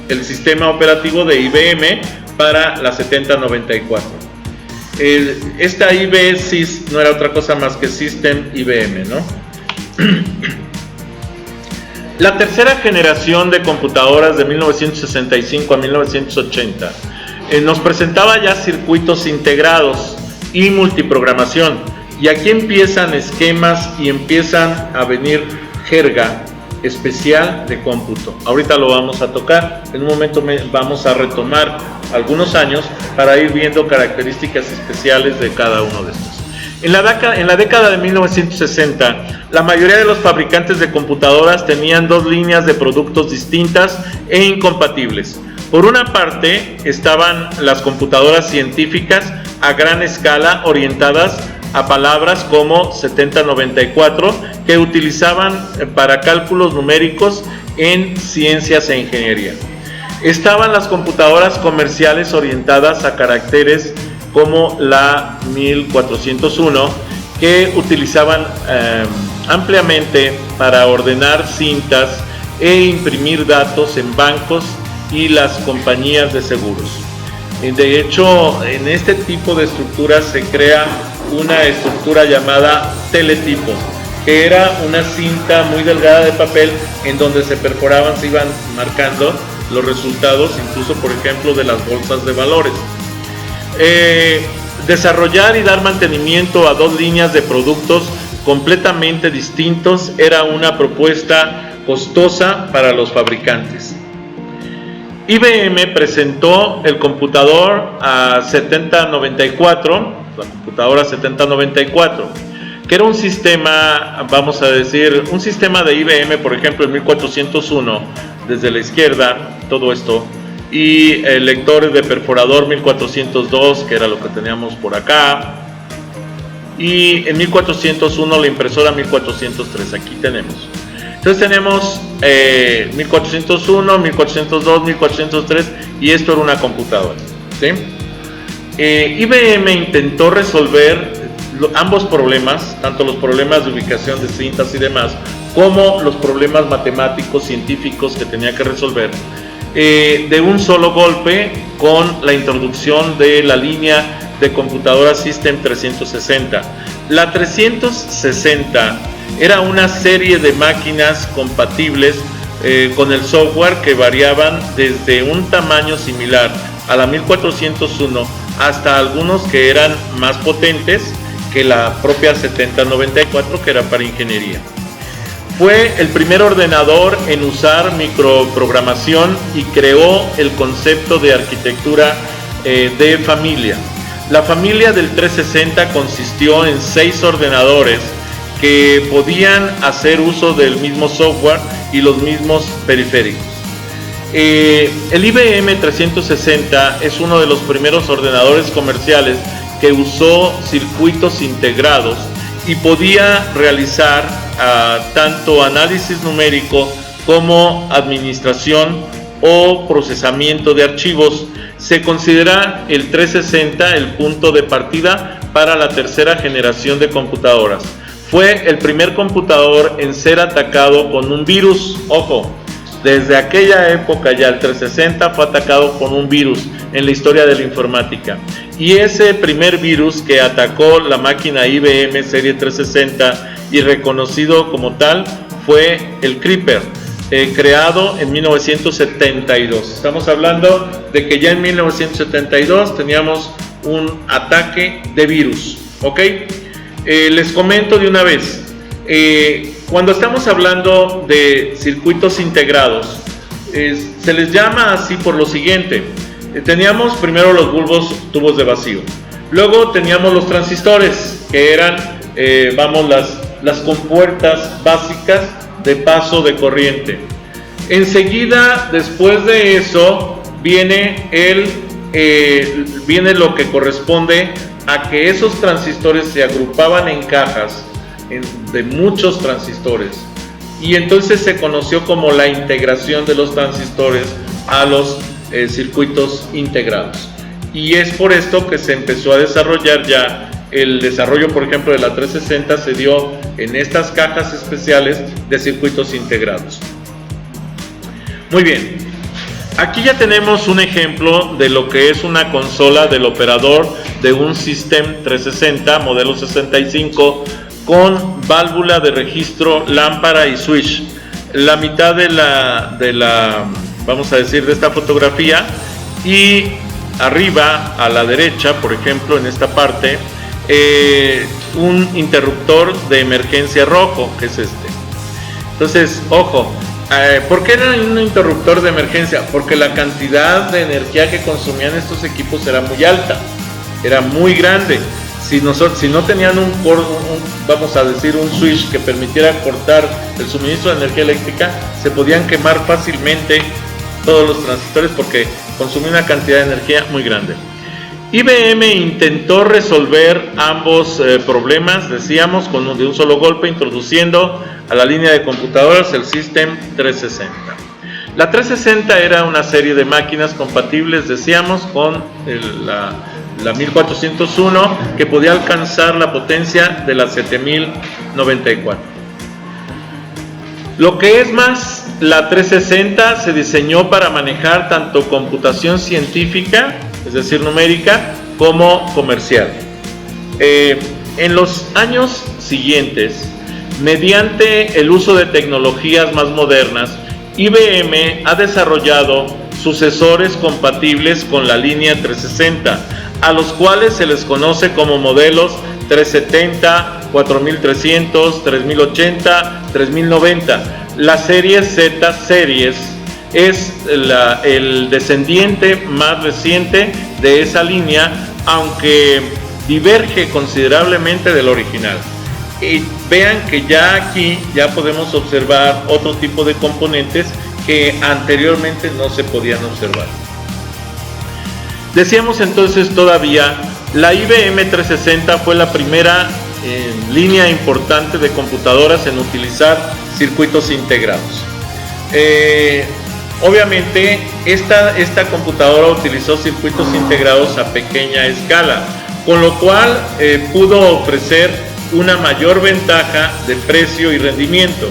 el sistema operativo de IBM para la 7094. Esta IBSys no era otra cosa más que System IBM, ¿no? La tercera generación de computadoras de 1965 a 1980 nos presentaba ya circuitos integrados y multiprogramación, y aquí empiezan esquemas y empiezan a venir jerga especial de cómputo. Ahorita lo vamos a tocar, en un momento vamos a retomar algunos años para ir viendo características especiales de cada uno de estos. En la década de 1960, la mayoría de los fabricantes de computadoras tenían dos líneas de productos distintas e incompatibles. Por una parte, estaban las computadoras científicas a gran escala orientadas a palabras como 7094, que utilizaban para cálculos numéricos en ciencias e ingeniería. Estaban las computadoras comerciales orientadas a caracteres como la 1401, que utilizaban ampliamente para ordenar cintas e imprimir datos en bancos y las compañías de seguros. De hecho, en este tipo de estructuras se crea una estructura llamada teletipo, que era una cinta muy delgada de papel en donde se perforaban, se iban marcando los resultados, incluso por ejemplo de las bolsas de valores. Desarrollar y dar mantenimiento a dos líneas de productos completamente distintos era una propuesta costosa para los fabricantes. IBM presentó el computador a 7094, la computadora 7094, que era un sistema, vamos a decir, un sistema de IBM, por ejemplo, en 1401, desde la izquierda, todo esto, y el lector de perforador 1402, que era lo que teníamos por acá, y en 1401 la impresora 1403, aquí tenemos. Entonces tenemos 1401, 1402, 1403, y esto era una computadora, ¿sí? IBM intentó resolver ambos problemas, tanto los problemas de ubicación de cintas y demás, como los problemas matemáticos, científicos que tenía que resolver, de un solo golpe con la introducción de la línea de computadora System 360. La 360 era una serie de máquinas compatibles con el software que variaban desde un tamaño similar a la 1401 hasta algunos que eran más potentes que la propia 7094, que era para ingeniería. Fue el primer ordenador en usar microprogramación y creó el concepto de arquitectura de familia. La familia del 360 consistió en 6 ordenadores que podían hacer uso del mismo software y los mismos periféricos. El IBM 360 es uno de los primeros ordenadores comerciales que usó circuitos integrados y podía realizar tanto análisis numérico como administración o procesamiento de archivos. Se considera el 360 el punto de partida para la tercera generación de computadoras. Fue el primer computador en ser atacado con un virus. Ojo, desde aquella época ya el 360 fue atacado con un virus en la historia de la informática. Y ese primer virus que atacó la máquina IBM serie 360 y reconocido como tal fue el Creeper, creado en 1972. Estamos hablando de que ya en 1972 teníamos un ataque de virus, ¿ok? Les comento de una vez, cuando estamos hablando de circuitos integrados, se les llama así por lo siguiente. Teníamos primero los bulbos tubos de vacío, luego teníamos los transistores, que eran las compuertas básicas de paso de corriente. Enseguida, después de eso, viene lo que corresponde a que esos transistores se agrupaban en cajas de muchos transistores, y entonces se conoció como la integración de los transistores a los circuitos integrados. Y es por esto que se empezó a desarrollar ya el desarrollo, por ejemplo, de la 360 se dio en estas cajas especiales de circuitos integrados. Muy bien, aquí ya tenemos un ejemplo de lo que es una consola del operador de un System 360 modelo 65 con válvula de registro, lámpara y switch. La mitad de la vamos a decir, de esta fotografía, y arriba a la derecha, por ejemplo, en esta parte, un interruptor de emergencia rojo, que es este. Entonces, ojo, ¿por qué era un interruptor de emergencia? Porque la cantidad de energía que consumían estos equipos era muy alta, era muy grande. Si no tenían vamos a decir, un switch que permitiera cortar el suministro de energía eléctrica, se podían quemar fácilmente todos los transistores porque consumía una cantidad de energía muy grande. IBM intentó resolver ambos problemas, decíamos, de un solo golpe, introduciendo a la línea de computadoras el System 360. La 360 era una serie de máquinas compatibles, decíamos, con la 1401, que podía alcanzar la potencia de la 7094. Lo que es más, la 360 se diseñó para manejar tanto computación científica, es decir, numérica, como comercial. En los años siguientes, mediante el uso de tecnologías más modernas, IBM ha desarrollado sucesores compatibles con la línea 360, a los cuales se les conoce como modelos 370, 4300, 3080, 3090. La serie Z Series es el descendiente más reciente de esa línea, aunque diverge considerablemente del original. Y vean que ya aquí ya podemos observar otro tipo de componentes que anteriormente no se podían observar. Decíamos entonces todavía, la IBM 360 fue la primera línea importante de computadoras en utilizar circuitos integrados. Obviamente esta computadora utilizó circuitos integrados a pequeña escala, con lo cual pudo ofrecer una mayor ventaja de precio y rendimiento.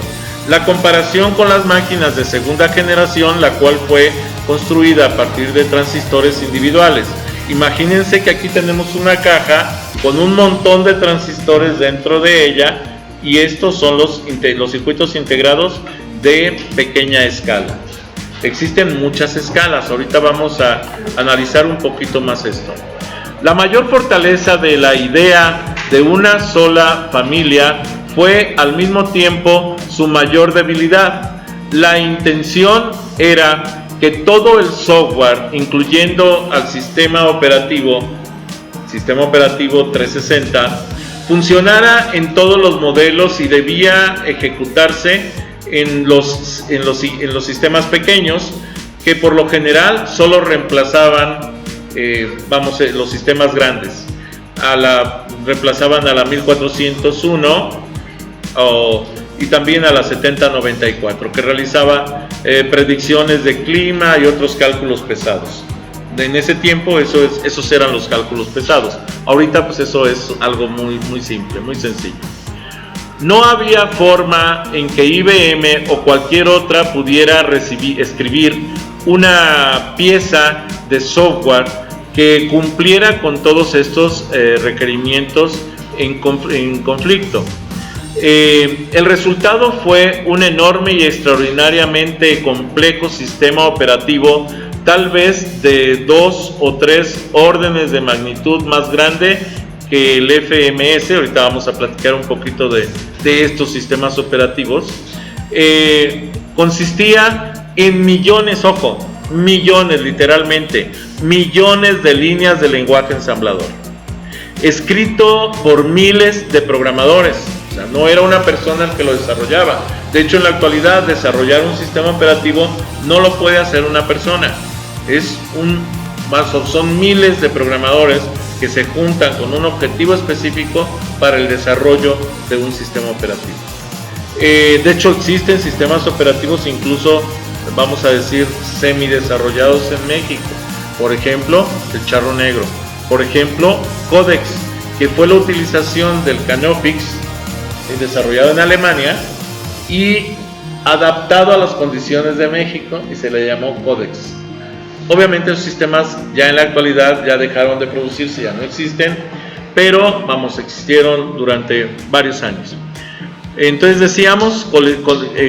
La comparación con las máquinas de segunda generación, la cual fue construida a partir de transistores individuales. Imagínense que aquí tenemos una caja con un montón de transistores dentro de ella, y estos son los circuitos integrados de pequeña escala. Existen muchas escalas, ahorita vamos a analizar un poquito más esto. La mayor fortaleza de la idea de una sola familia fue al mismo tiempo su mayor debilidad. La intención era que todo el software, incluyendo al sistema operativo 360, funcionara en todos los modelos y debía ejecutarse en los sistemas pequeños, que por lo general solo reemplazaban los sistemas grandes. Reemplazaban a la 1401 y también a la 7094, que realizaba predicciones de clima y otros cálculos pesados. En ese tiempo esos eran los cálculos pesados. Ahorita pues eso es algo muy simple, muy sencillo. No había forma en que IBM o cualquier otra pudiera escribir una pieza de software que cumpliera con todos estos requerimientos en conflicto. El resultado fue un enorme y extraordinariamente complejo sistema operativo, tal vez de 2 o 3 órdenes de magnitud más grande que el FMS. Ahorita vamos a platicar un poquito de estos sistemas operativos. Consistía en millones, millones, literalmente, millones de líneas de lenguaje ensamblador, escrito por miles de programadores. O sea, no era una persona el que lo desarrollaba. De hecho, en la actualidad, desarrollar un sistema operativo no lo puede hacer una persona. Son miles de programadores que se juntan con un objetivo específico para el desarrollo de un sistema operativo. De hecho, existen sistemas operativos incluso, vamos a decir, semidesarrollados en México. Por ejemplo, el Charro Negro. Por ejemplo, Codex, que fue la utilización del Canopix, desarrollado en Alemania y adaptado a las condiciones de México, y se le llamó Codex. Obviamente los sistemas ya en la actualidad ya dejaron de producirse, ya no existen, pero existieron durante varios años. Entonces decíamos,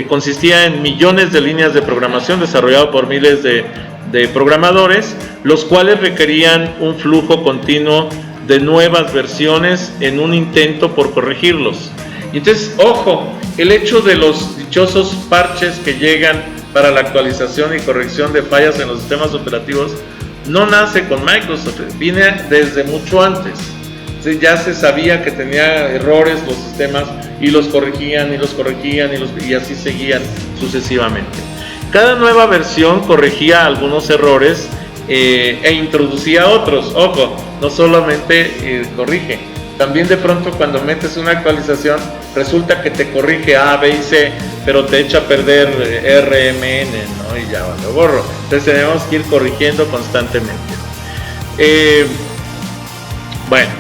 consistía en millones de líneas de programación desarrollado por miles de programadores, los cuales requerían un flujo continuo de nuevas versiones en un intento por corregirlos. Y entonces, ojo, el hecho de los dichosos parches que llegan para la actualización y corrección de fallas en los sistemas operativos no nace con Microsoft, viene desde mucho antes. Entonces ya se sabía que tenía errores los sistemas y los corregían y así seguían sucesivamente. Cada nueva versión corregía algunos errores e introducía otros. Ojo, no solamente corrige, también de pronto cuando metes una actualización resulta que te corrige A, B y C, pero te echa a perder RMN, ¿no? Y ya lo borro. Entonces tenemos que ir corrigiendo constantemente. Bueno,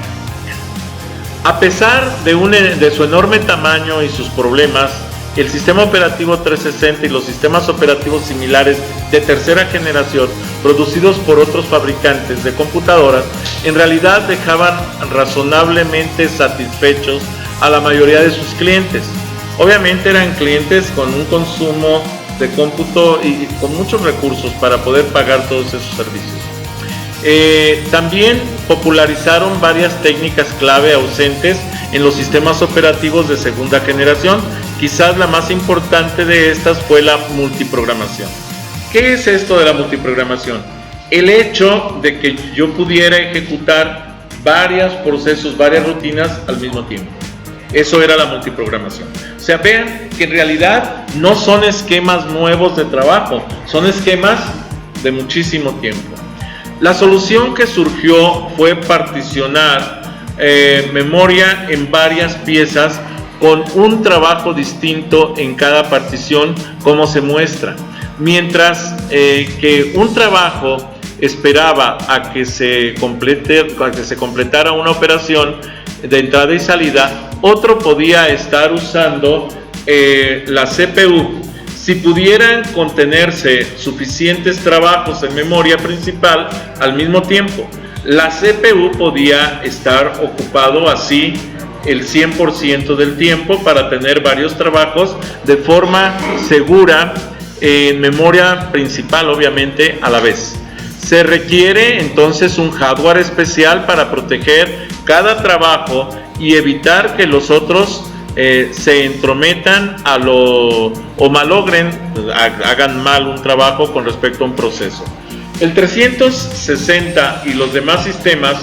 a pesar de su enorme tamaño y sus problemas, el sistema operativo 360 y los sistemas operativos similares de tercera generación producidos por otros fabricantes de computadoras en realidad dejaban razonablemente satisfechos a la mayoría de sus clientes. Obviamente eran clientes con un consumo de cómputo y con muchos recursos para poder pagar todos esos servicios. También popularizaron varias técnicas clave ausentes en los sistemas operativos de segunda generación. Quizás la más importante de estas fue la multiprogramación. ¿Qué es esto de la multiprogramación? El hecho de que yo pudiera ejecutar varios procesos, varias rutinas al mismo tiempo. Eso era la multiprogramación. O sea, vean que en realidad no son esquemas nuevos de trabajo, son esquemas de muchísimo tiempo. La solución que surgió fue particionar memoria en varias piezas con un trabajo distinto en cada partición, como se muestra. Mientras que un trabajo esperaba a que se completara una operación de entrada y salida, otro podía estar usando la CPU. Si pudieran contenerse suficientes trabajos en memoria principal al mismo tiempo, la CPU podía estar ocupado así el 100% del tiempo para tener varios trabajos de forma segura en memoria principal, obviamente, a la vez. Se requiere entonces un hardware especial para proteger cada trabajo y evitar que los otros se entrometan o malogren, hagan mal un trabajo con respecto a un proceso. El 360 y los demás sistemas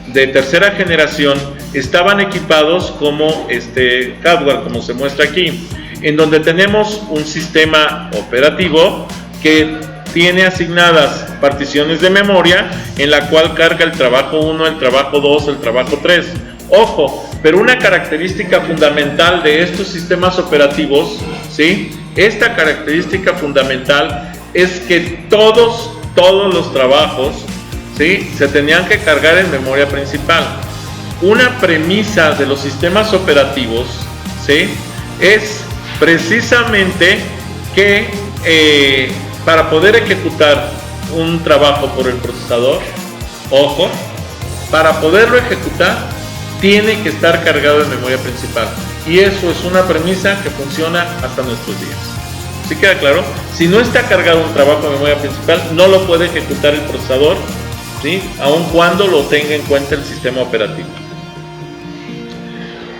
de tercera generación estaban equipados como este hardware, como se muestra aquí, en donde tenemos un sistema operativo que tiene asignadas particiones de memoria en la cual carga el trabajo 1, el trabajo 2, el trabajo 3. Ojo, pero una característica fundamental de estos sistemas operativos, ¿sí? Esta característica fundamental es que todos los trabajos, ¿sí?, se tenían que cargar en memoria principal. Una premisa de los sistemas operativos, ¿sí?, es precisamente que para poder ejecutar un trabajo por el procesador, ojo, para poderlo ejecutar tiene que estar cargado en memoria principal, y eso es una premisa que funciona hasta nuestros días. ¿Sí queda claro? Si no está cargado un trabajo en memoria principal, no lo puede ejecutar el procesador, ¿sí?, aun cuando lo tenga en cuenta el sistema operativo.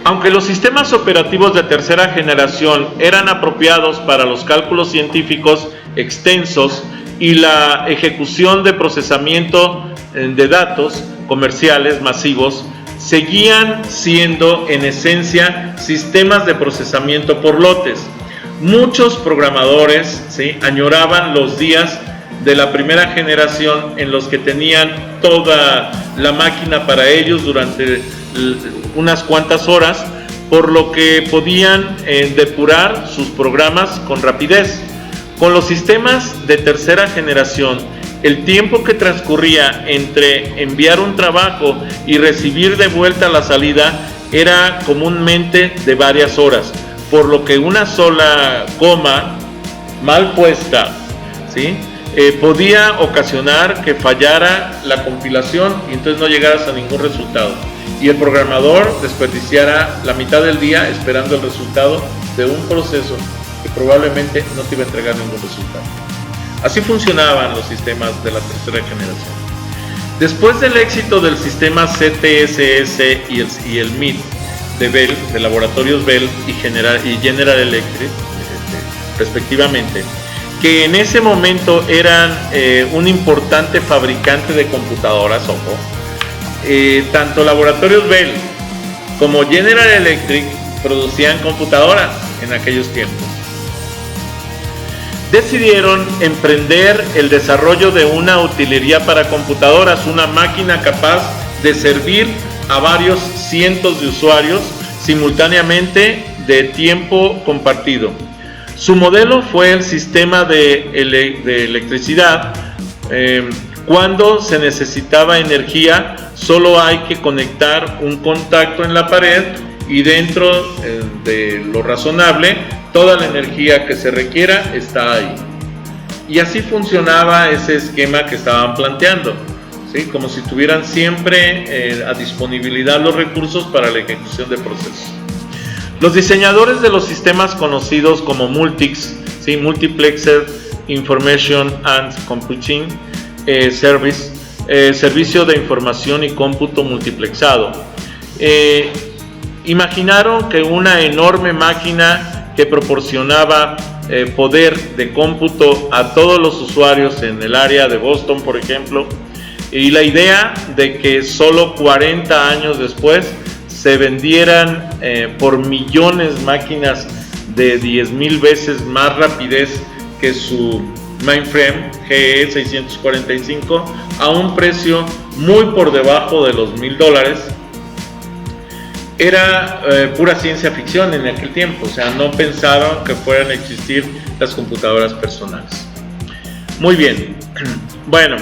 Aunque los sistemas operativos de tercera generación eran apropiados para los cálculos científicos extensos y la ejecución de procesamiento de datos comerciales masivos, seguían siendo en esencia sistemas de procesamiento por lotes. Muchos programadores, ¿sí?, añoraban los días de la primera generación en los que tenían toda la máquina para ellos durante unas cuantas horas, por lo que podían depurar sus programas con rapidez. Con los sistemas de tercera generación, el tiempo que transcurría entre enviar un trabajo y recibir de vuelta la salida era comúnmente de varias horas, por lo que una sola coma mal puesta, ¿sí?, podía ocasionar que fallara la compilación y entonces no llegaras a ningún resultado, y el programador desperdiciara la mitad del día esperando el resultado de un proceso que probablemente no te iba a entregar ningún resultado. Así funcionaban los sistemas de la tercera generación. Después del éxito del sistema CTSS y el MIT de Bell, de Laboratorios Bell y General Electric, respectivamente, que en ese momento eran un importante fabricante de computadoras, ojo, tanto Laboratorios Bell como General Electric producían computadoras en aquellos tiempos. Decidieron emprender el desarrollo de una utilería para computadoras, una máquina capaz de servir a varios cientos de usuarios simultáneamente de tiempo compartido. Su modelo fue el sistema de electricidad. Cuando se necesitaba energía, solo hay que conectar un contacto en la pared y dentro de lo razonable, toda la energía que se requiera está ahí. Y así funcionaba ese esquema que estaban planteando, ¿sí?, como si tuvieran siempre a disponibilidad los recursos para la ejecución de procesos. Los diseñadores de los sistemas conocidos como Multics, ¿sí?, Multiplexer Information and Computing Service, servicio de información y cómputo multiplexado, imaginaron que una enorme máquina que proporcionaba poder de cómputo a todos los usuarios en el área de Boston, por ejemplo, y la idea de que solo 40 años después se vendieran por millones máquinas de 10,000 veces más rapidez que su mainframe GE 645 a un precio muy por debajo de los $1,000, era pura ciencia ficción en aquel tiempo. O sea, no pensaron que fueran a existir las computadoras personales. Muy bien, bueno,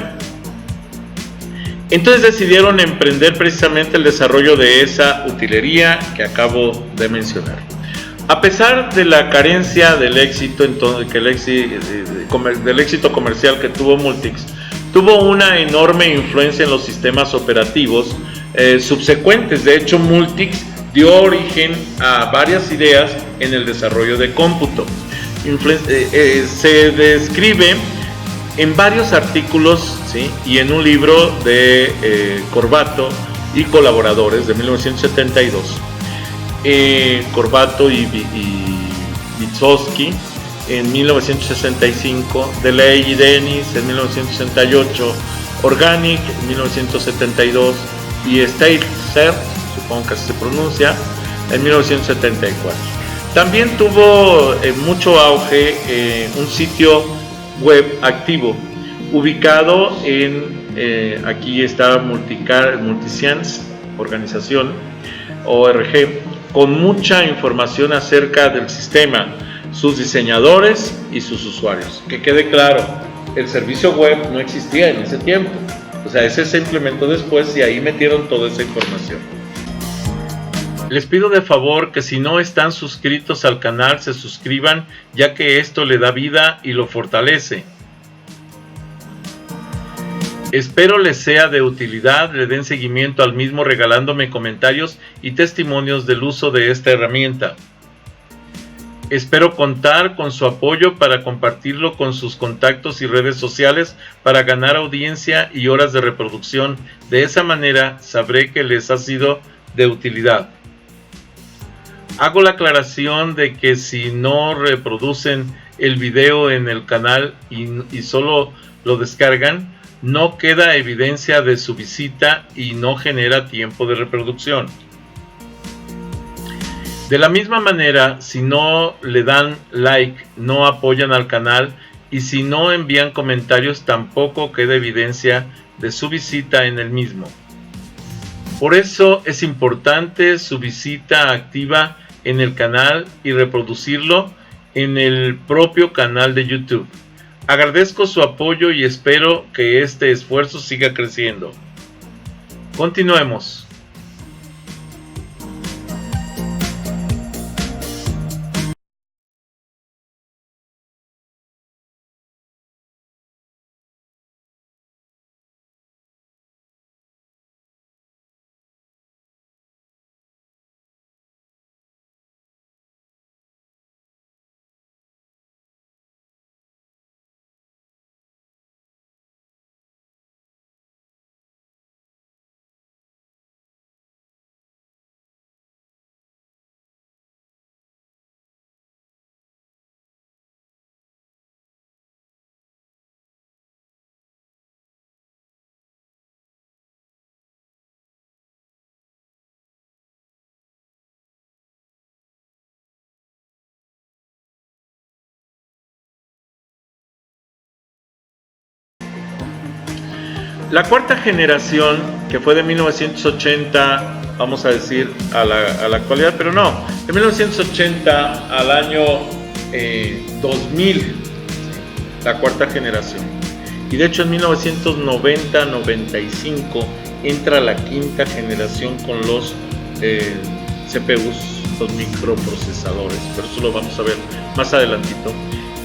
Entonces decidieron emprender precisamente el desarrollo de esa utilería que acabo de mencionar. A pesar de la carencia del éxito, del éxito comercial que tuvo Multics, tuvo una enorme influencia en los sistemas operativos subsecuentes. De hecho, Multics dio origen a varias ideas en el desarrollo de cómputo. Se describe en varios artículos, ¿sí?, y en un libro de Corbato y colaboradores de 1972. Corbato y Vygotsky en 1965, DeLay y Dennis en 1968, Organic en 1972 y Steitzer, supongo que así se pronuncia, en 1974. También tuvo mucho auge un sitio web activo ubicado en aquí está Multiscience organización ORG, con mucha información acerca del sistema, sus diseñadores y sus usuarios. Que quede claro, el servicio web no existía en ese tiempo, o sea, ese se implementó después y ahí metieron toda esa información. Les pido de favor que si no están suscritos al canal se suscriban, ya que esto le da vida y lo fortalece. Espero les sea de utilidad, le den seguimiento al mismo regalándome comentarios y testimonios del uso de esta herramienta. Espero contar con su apoyo para compartirlo con sus contactos y redes sociales para ganar audiencia y horas de reproducción. De esa manera sabré que les ha sido de utilidad. Hago la aclaración de que si no reproducen el video en el canal y solo lo descargan, no queda evidencia de su visita y no genera tiempo de reproducción. De la misma manera, si no le dan like, no apoyan al canal y si no envían comentarios, tampoco queda evidencia de su visita en el mismo. Por eso es importante su visita activa en el canal y reproducirlo en el propio canal de YouTube. Agradezco su apoyo y espero que este esfuerzo siga creciendo. Continuemos. La cuarta generación, que fue de 1980, vamos a decir, a la actualidad, pero no, de 1980 al año 2000, la cuarta generación. Y de hecho en 1990-95 entra la quinta generación con los CPUs, los microprocesadores, pero eso lo vamos a ver más adelantito.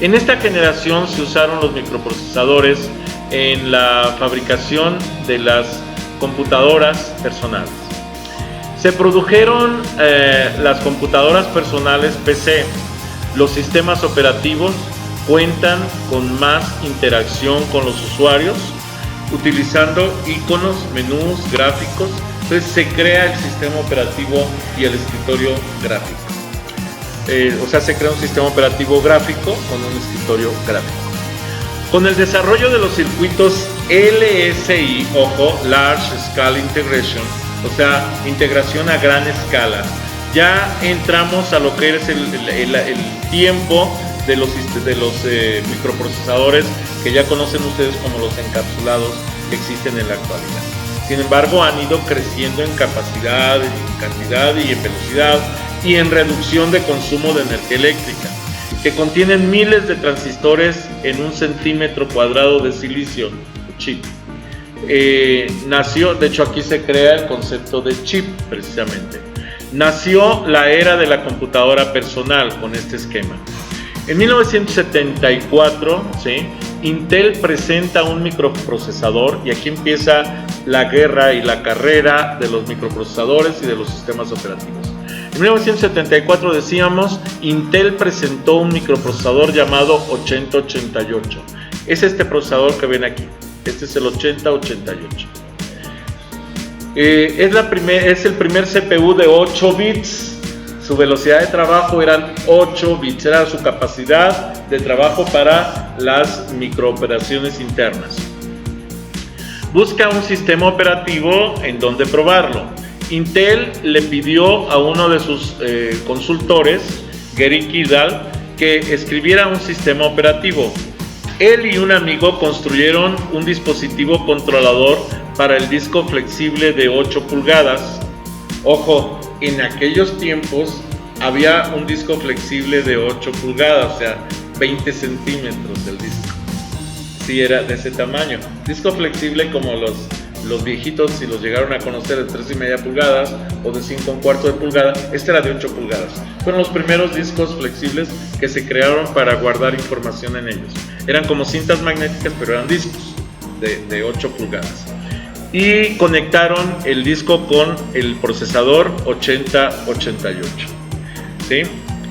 En esta generación se usaron los microprocesadores en la fabricación de las computadoras personales. Se produjeron las computadoras personales PC. Los sistemas operativos cuentan con más interacción con los usuarios, utilizando iconos, menús, gráficos. Entonces se crea el sistema operativo y el escritorio gráfico. O sea, se crea un sistema operativo gráfico con un escritorio gráfico. Con el desarrollo de los circuitos LSI, ojo, Large Scale Integration, o sea, integración a gran escala, ya entramos a lo que es el tiempo de los microprocesadores que ya conocen ustedes como los encapsulados que existen en la actualidad. Sin embargo, han ido creciendo en capacidad, en cantidad y en velocidad y en reducción de consumo de energía eléctrica, que contienen miles de transistores en un centímetro cuadrado de silicio chip. nació, de hecho aquí se crea el concepto de chip precisamente. Nació la era de la computadora personal con este esquema. En 1974, ¿sí?, Intel presenta un microprocesador y aquí empieza la guerra y la carrera de los microprocesadores y de los sistemas operativos. En 1974, decíamos, Intel presentó un microprocesador llamado 8088. Es este procesador que ven aquí. Este es el 8088. Es el primer CPU de 8 bits. Su velocidad de trabajo eran 8 bits, era su capacidad de trabajo para las microoperaciones internas. Busca un sistema operativo en donde probarlo. Intel le pidió a uno de sus consultores, Gary Kildall, que escribiera un sistema operativo. Él y un amigo construyeron un dispositivo controlador para el disco flexible de 8 pulgadas. Ojo, en aquellos tiempos había un disco flexible de 8 pulgadas, o sea, 20 centímetros el disco. Sí, era de ese tamaño. Disco flexible como los viejitos, si los llegaron a conocer, de 3,5 pulgadas o de 5,25 de pulgada. Este era de 8 pulgadas. Fueron los primeros discos flexibles que se crearon para guardar información en ellos. Eran como cintas magnéticas, pero eran discos de 8 pulgadas. Y conectaron el disco con el procesador 8088. ¿Sí?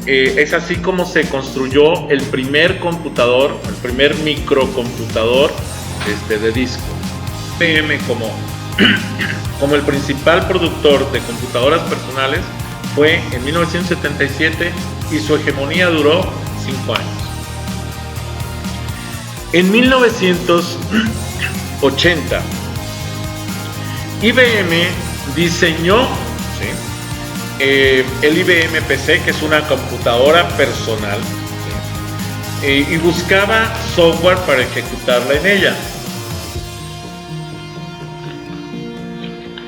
Es así como se construyó el primer computador, el primer microcomputador de disco. IBM como el principal productor de computadoras personales fue en 1977 y su hegemonía duró 5 años. En 1980, IBM diseñó, ¿sí?, el IBM PC, que es una computadora personal, ¿sí?, y buscaba software para ejecutarla en ella.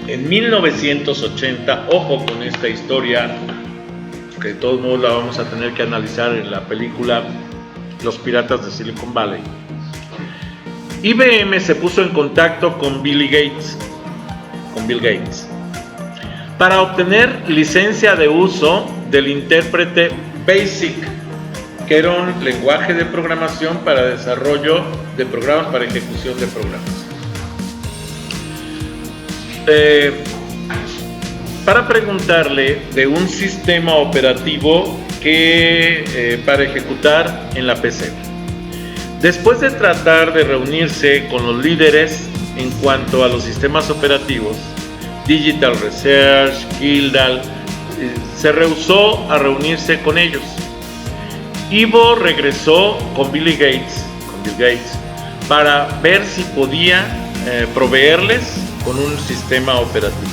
En 1980, ojo con esta historia, que de todos modos la vamos a tener que analizar en la película Los Piratas de Silicon Valley. IBM se puso en contacto con Bill Gates, para obtener licencia de uso del intérprete BASIC, que era un lenguaje de programación para desarrollo de programas, para ejecución de programas. Para preguntarle de un sistema operativo para ejecutar en la PC. Después de tratar de reunirse con los líderes en cuanto a los sistemas operativos, Digital Research, Kildall, se rehusó a reunirse con ellos. Ivo regresó con Bill Gates, para ver si podía proveerles con un sistema operativo.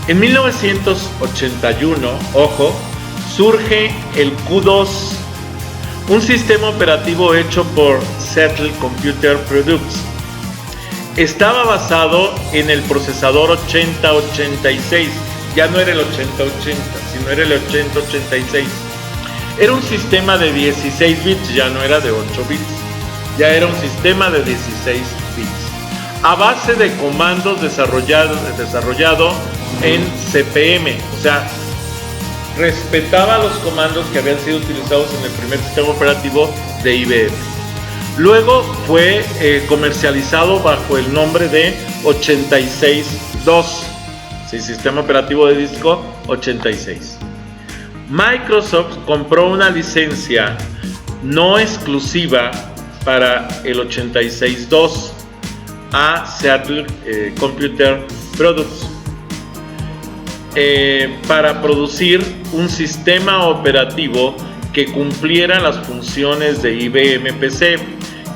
En 1981, ojo, surge el Q2, un sistema operativo hecho por Seattle Computer Products. Estaba basado en el procesador 8086, ya no era el 8080, sino era el 8086. Era un sistema de 16 bits, ya no era de 8 bits, ya era un sistema de 16 bits, a base de comandos desarrollado en CPM, o sea, respetaba los comandos que habían sido utilizados en el primer sistema operativo de IBM. Luego fue comercializado bajo el nombre de 86.2, ¿sí?, sistema operativo de disco 86. Microsoft compró una licencia no exclusiva para el 86.2 a Seattle Computer Products para producir un sistema operativo que cumpliera las funciones de IBM PC,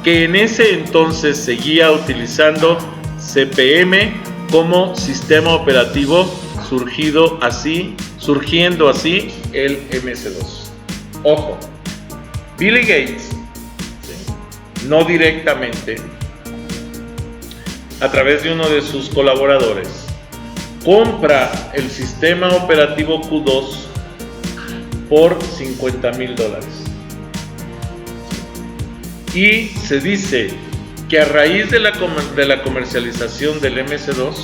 que en ese entonces seguía utilizando CPM como sistema operativo, surgiendo así el MS2. Ojo, Bill Gates, no directamente, a través de uno de sus colaboradores, compra el sistema operativo Q2 por $50,000. Y se dice que a raíz de la comercialización del MS2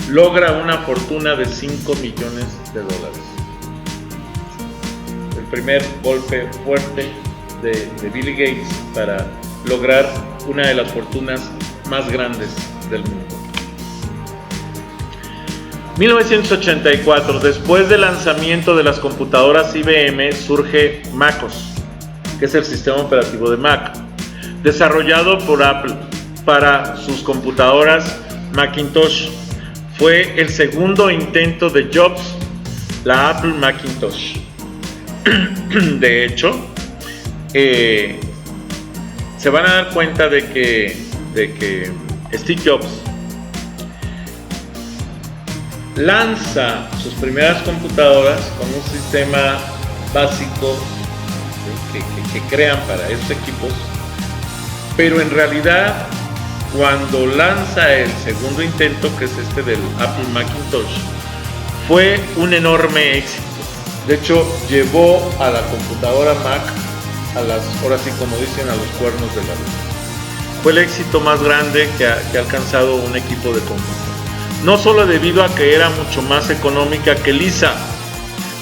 logra una fortuna de $5 millones. El primer golpe fuerte de Bill Gates para lograr una de las fortunas más grandes del mundo. 1984, después del lanzamiento de las computadoras IBM, surge MacOS, que es el sistema operativo de Mac, desarrollado por Apple para sus computadoras Macintosh. Fue el segundo intento de Jobs, la Apple Macintosh. De hecho, se van a dar cuenta de que Steve Jobs lanza sus primeras computadoras con un sistema básico que crean para estos equipos, pero en realidad cuando lanza el segundo intento, que es este del Apple Macintosh, fue un enorme éxito. De hecho, llevó a la computadora Mac ahora sí, como dicen, a los cuernos de la luna. Fue el éxito más grande que ha alcanzado un equipo de cómputo. No solo debido a que era mucho más económica que Lisa.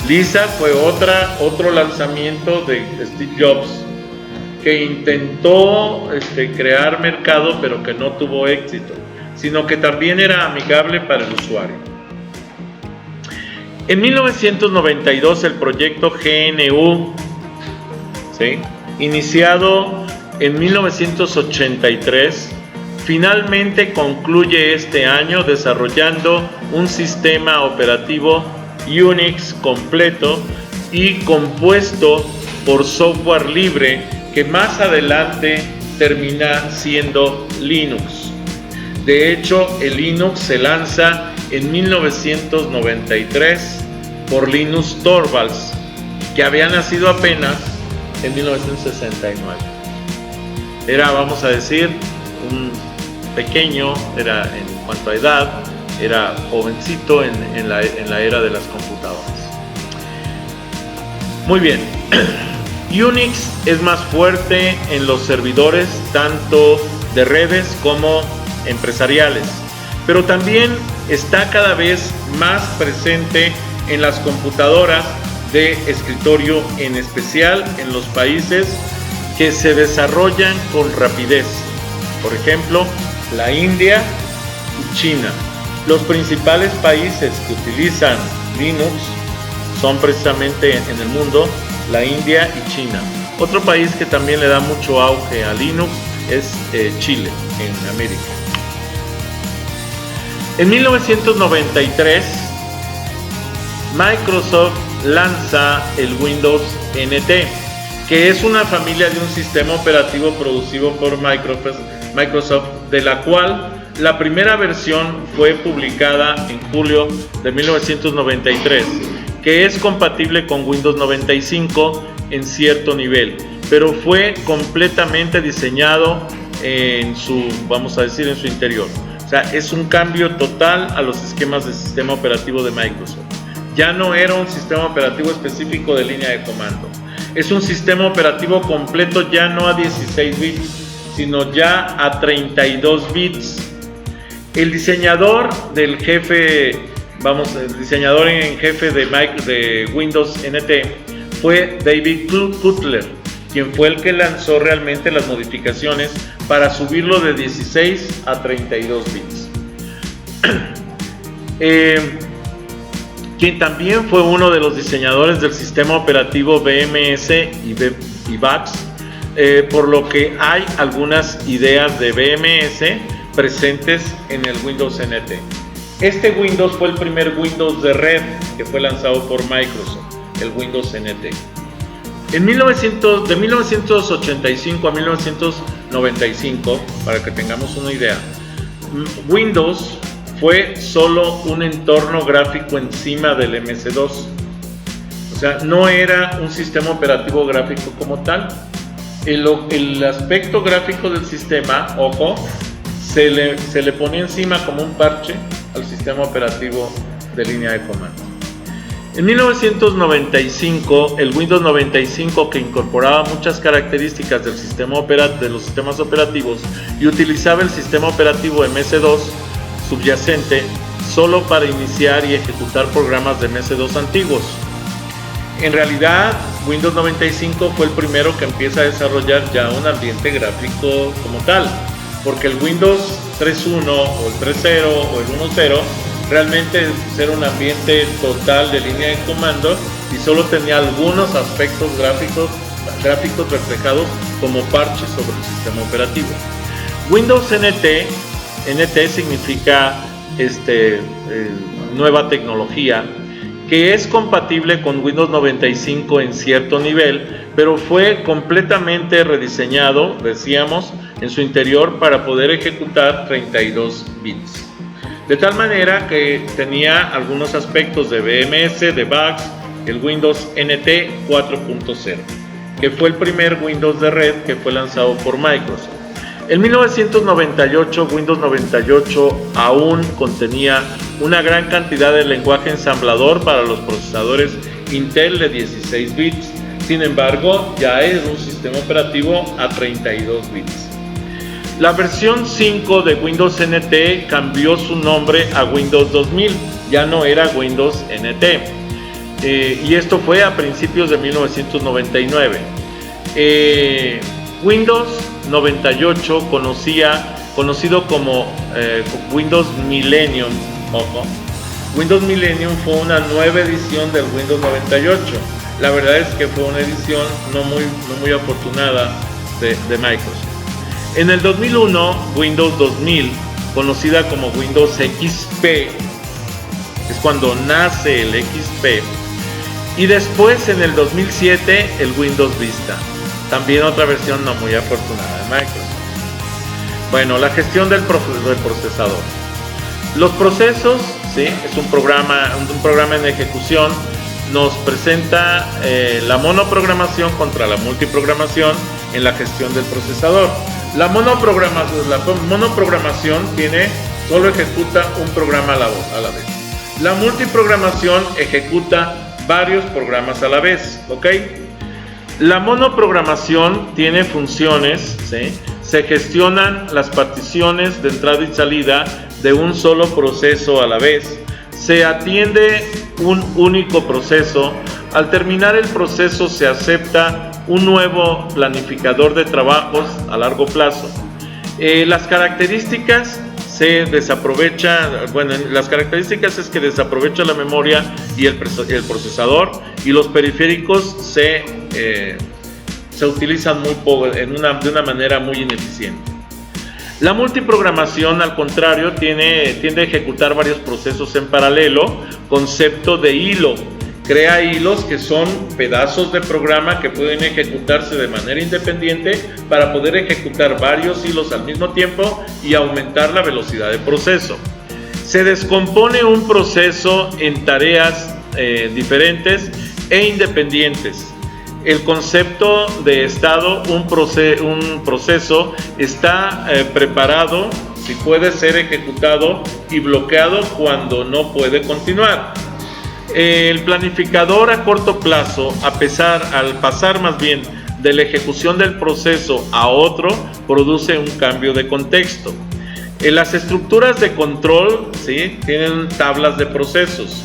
Lisa fue otro lanzamiento de Steve Jobs que intentó crear mercado, pero que no tuvo éxito, sino que también era amigable para el usuario. En 1992 el proyecto GNU, ¿sí?, iniciado en 1983, finalmente concluye este año desarrollando un sistema operativo Unix completo y compuesto por software libre que más adelante termina siendo Linux. De hecho, el Linux se lanza en 1993 por Linus Torvalds, que había nacido apenas en 1969. Era, vamos a decir, un pequeño, era en cuanto a edad, era jovencito en la era de las computadoras. Muy bien. Unix es más fuerte en los servidores tanto de redes como empresariales, pero también está cada vez más presente en las computadoras de escritorio, en especial en los países que se desarrollan con rapidez. Por ejemplo, la India y China. Los principales países que utilizan Linux son precisamente en el mundo la India y China. Otro país que también le da mucho auge a Linux es Chile, en América. En 1993, Microsoft lanza el Windows NT, que es una familia de un sistema operativo producido por Microsoft, de la cual la primera versión fue publicada en julio de 1993, que es compatible con Windows 95 en cierto nivel, pero fue completamente diseñado en su, vamos a decir, en su interior. O sea, es un cambio total a los esquemas de sistema operativo de Microsoft. Ya no era un sistema operativo específico de línea de comando. Es un sistema operativo completo, ya no a 16 bits, sino ya a 32 bits. El diseñador del jefe, el diseñador en jefe de Windows NT fue David Cutler, quien fue el que lanzó realmente las modificaciones para subirlo de 16 a 32 bits. Quien también fue uno de los diseñadores del sistema operativo BMS y VAX, por lo que hay algunas ideas de BMS presentes en el Windows NT. Este Windows fue el primer Windows de red que fue lanzado por Microsoft, el Windows NT. De 1985 a 1995, para que tengamos una idea, Windows fue solo un entorno gráfico encima del MS2. O sea, no era un sistema operativo gráfico como tal. El aspecto gráfico del sistema, ojo, se le ponía encima como un parche al sistema operativo de línea de comando. En 1995, el Windows 95, que incorporaba muchas características del de los sistemas operativos y utilizaba el sistema operativo MS2 subyacente solo para iniciar y ejecutar programas de MS2 antiguos. En realidad, Windows 95 fue el primero que empieza a desarrollar ya un ambiente gráfico como tal, porque el Windows 3.1 o el 3.0 o el 1.0 realmente era un ambiente total de línea de comando y solo tenía algunos aspectos gráficos reflejados como parches sobre el sistema operativo. Windows NT significa nueva tecnología, que es compatible con Windows 95 en cierto nivel, pero fue completamente rediseñado, decíamos, en su interior para poder ejecutar 32 bits. De tal manera que tenía algunos aspectos de BMS, de bugs, el Windows NT 4.0, que fue el primer Windows de red que fue lanzado por Microsoft. En 1998, Windows 98 aún contenía una gran cantidad de lenguaje ensamblador para los procesadores Intel de 16 bits. Sin embargo, ya es un sistema operativo a 32 bits. La versión 5 de Windows NT cambió su nombre a Windows 2000, ya no era Windows NT, y esto fue a principios de 1999. Windows 98, conocido como Windows Millennium, ojo, Windows Millennium fue una nueva edición del Windows 98. La verdad es que fue una edición no muy afortunada de Microsoft. En el 2001, Windows 2000, conocida como Windows XP, es cuando nace el XP, y después en el 2007 el Windows Vista, también otra versión no muy afortunada de Microsoft. Bueno, la gestión del procesador. Los procesos, ¿sí? Es un programa en ejecución, nos presenta la monoprogramación contra la multiprogramación en la gestión del procesador. La monoprogramación solo ejecuta un programa a la vez. La multiprogramación ejecuta varios programas a la vez, ¿ok? La monoprogramación tiene funciones, ¿sí? Se gestionan las particiones de entrada y salida de un solo proceso a la vez. Se atiende un único proceso. Al terminar el proceso se acepta un nuevo planificador de trabajos a largo plazo. Las características las características es que desaprovecha la memoria y el procesador, y los periféricos se utilizan muy poco, de una manera muy ineficiente. La multiprogramación, al contrario, tiende a ejecutar varios procesos en paralelo, concepto de hilo. Crea hilos que son pedazos de programa que pueden ejecutarse de manera independiente para poder ejecutar varios hilos al mismo tiempo y aumentar la velocidad de proceso. Se descompone un proceso en tareas diferentes e independientes. El concepto de estado, un proceso está preparado si puede ser ejecutado y bloqueado cuando no puede continuar. El planificador a corto plazo, al pasar más bien de la ejecución del proceso a otro, produce un cambio de contexto. Las estructuras de control, ¿sí?, tienen tablas de procesos.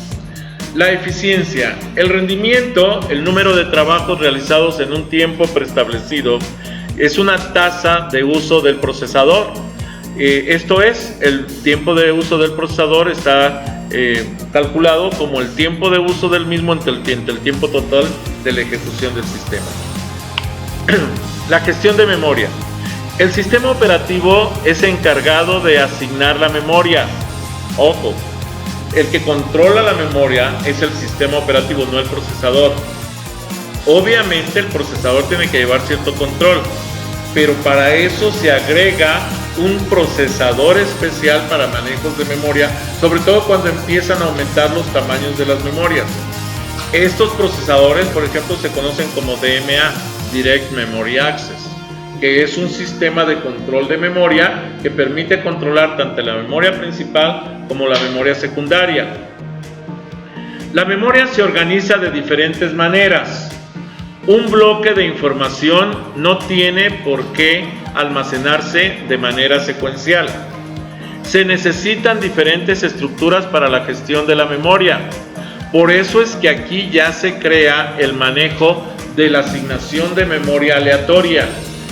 La eficiencia, el rendimiento, el número de trabajos realizados en un tiempo preestablecido, es una tasa de uso del procesador. Esto es, el tiempo de uso del procesador está calculado como el tiempo de uso del mismo entre el tiempo total de la ejecución del sistema. La gestión de memoria. El sistema operativo es encargado de asignar la memoria. Ojo, el que controla la memoria es el sistema operativo, no el procesador. Obviamente el procesador tiene que llevar cierto control, pero para eso se agrega un procesador especial para manejos de memoria, sobre todo cuando empiezan a aumentar los tamaños de las memorias. Estos procesadores, por ejemplo, se conocen como DMA, Direct Memory Access, que es un sistema de control de memoria que permite controlar tanto la memoria principal como la memoria secundaria. La memoria se organiza de diferentes maneras. Un bloque de información no tiene por qué almacenarse de manera secuencial. Se necesitan diferentes estructuras para la gestión de la memoria. Por eso es que aquí ya se crea el manejo de la asignación de memoria aleatoria,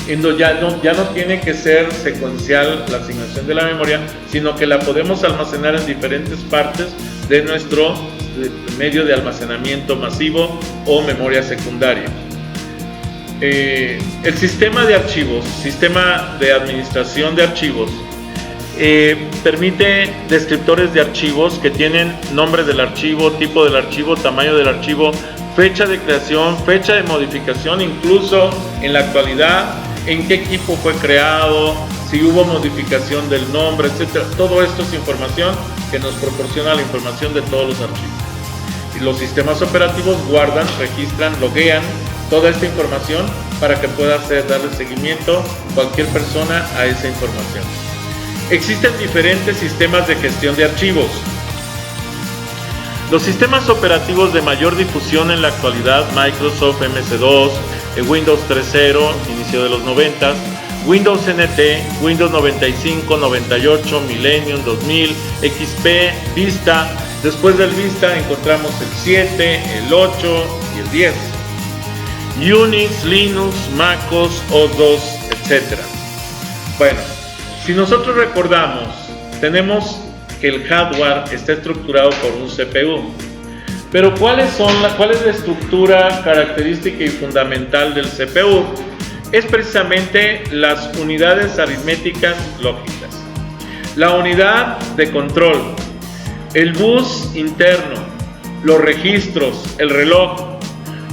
en donde ya no tiene que ser secuencial la asignación de la memoria, sino que la podemos almacenar en diferentes partes de nuestro medio de almacenamiento masivo o memoria secundaria. El sistema de archivos, sistema de administración de archivos, permite descriptores de archivos que tienen nombre del archivo, tipo del archivo, tamaño del archivo, fecha de creación, fecha de modificación, incluso en la actualidad, en qué equipo fue creado, si hubo modificación del nombre, etc. Todo esto es información que nos proporciona la información de todos los archivos. Y los sistemas operativos guardan, registran, loguean toda esta información para que pueda darle seguimiento cualquier persona a esa información. Existen diferentes sistemas de gestión de archivos. Los sistemas operativos de mayor difusión en la actualidad, Microsoft MS2, Windows 3.0, inicio de los 90, Windows NT, Windows 95, 98, Millennium, 2000, XP, Vista. Después del Vista encontramos el 7, el 8 y el 10. Unix, Linux, MacOS, OS, etc. Bueno, si nosotros recordamos, tenemos que el hardware está estructurado por un CPU. Pero ¿cuál es la estructura característica y fundamental del CPU? Es precisamente las unidades aritméticas lógicas. La unidad de control, el bus interno, los registros, el reloj,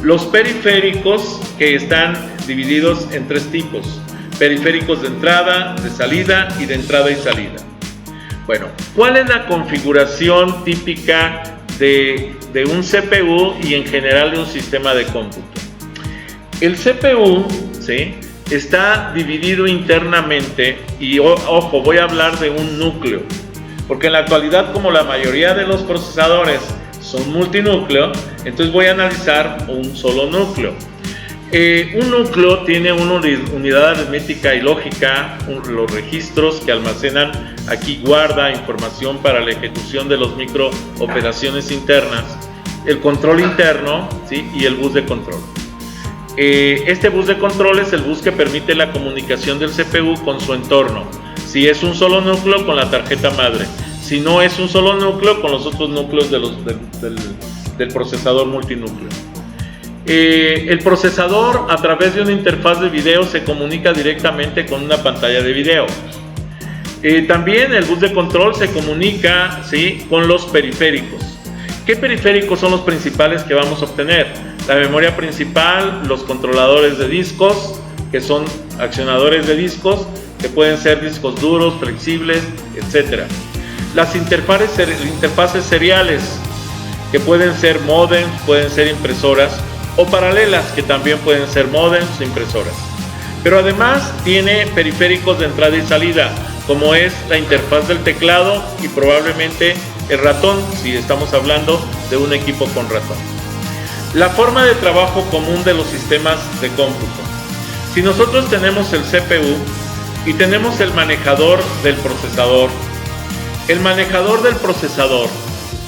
los periféricos que están divididos en tres tipos: periféricos de entrada, de salida y de entrada y salida. Bueno, ¿cuál es la configuración típica de un CPU y en general de un sistema de cómputo? El CPU, ¿sí?, está dividido internamente y, ojo, voy a hablar de un núcleo, porque en la actualidad, como la mayoría de los procesadores son multinúcleo, entonces voy a analizar un solo núcleo. Un núcleo tiene una unidad aritmética y lógica, los registros que almacenan, aquí guarda información para la ejecución de los microoperaciones internas, el control interno, ¿sí?, y el bus de control. Este bus de control es el bus que permite la comunicación del CPU con su entorno. Si es un solo núcleo, con la tarjeta madre. Si no es un solo núcleo, con los otros núcleos del procesador multinúcleo. El procesador, a través de una interfaz de video, se comunica directamente con una pantalla de video. También el bus de control se comunica, ¿sí?, con los periféricos. ¿Qué periféricos son los principales que vamos a obtener? La memoria principal, los controladores de discos, que son accionadores de discos, que pueden ser discos duros, flexibles, etc. Las interfaces seriales, que pueden ser modems, pueden ser impresoras, o paralelas, que también pueden ser modems o impresoras. Pero además tiene periféricos de entrada y salida, como es la interfaz del teclado y probablemente el ratón, si estamos hablando de un equipo con ratón. La forma de trabajo común de los sistemas de cómputo. Si nosotros tenemos el CPU y tenemos el manejador del procesador, el manejador del procesador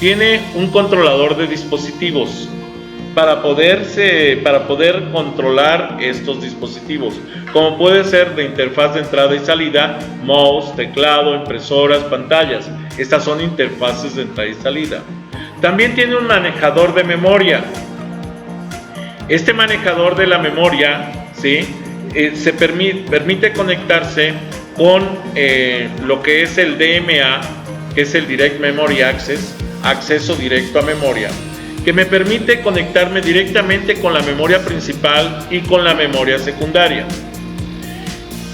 tiene un controlador de dispositivos para poder controlar estos dispositivos, como puede ser de interfaz de entrada y salida, mouse, teclado, impresoras, pantallas. Estas son interfaces de entrada y salida. También tiene un manejador de memoria. Este manejador de la memoria, ¿sí?, permite conectarse con lo que es el DMA, que es el Direct Memory Access, acceso directo a memoria, que me permite conectarme directamente con la memoria principal y con la memoria secundaria.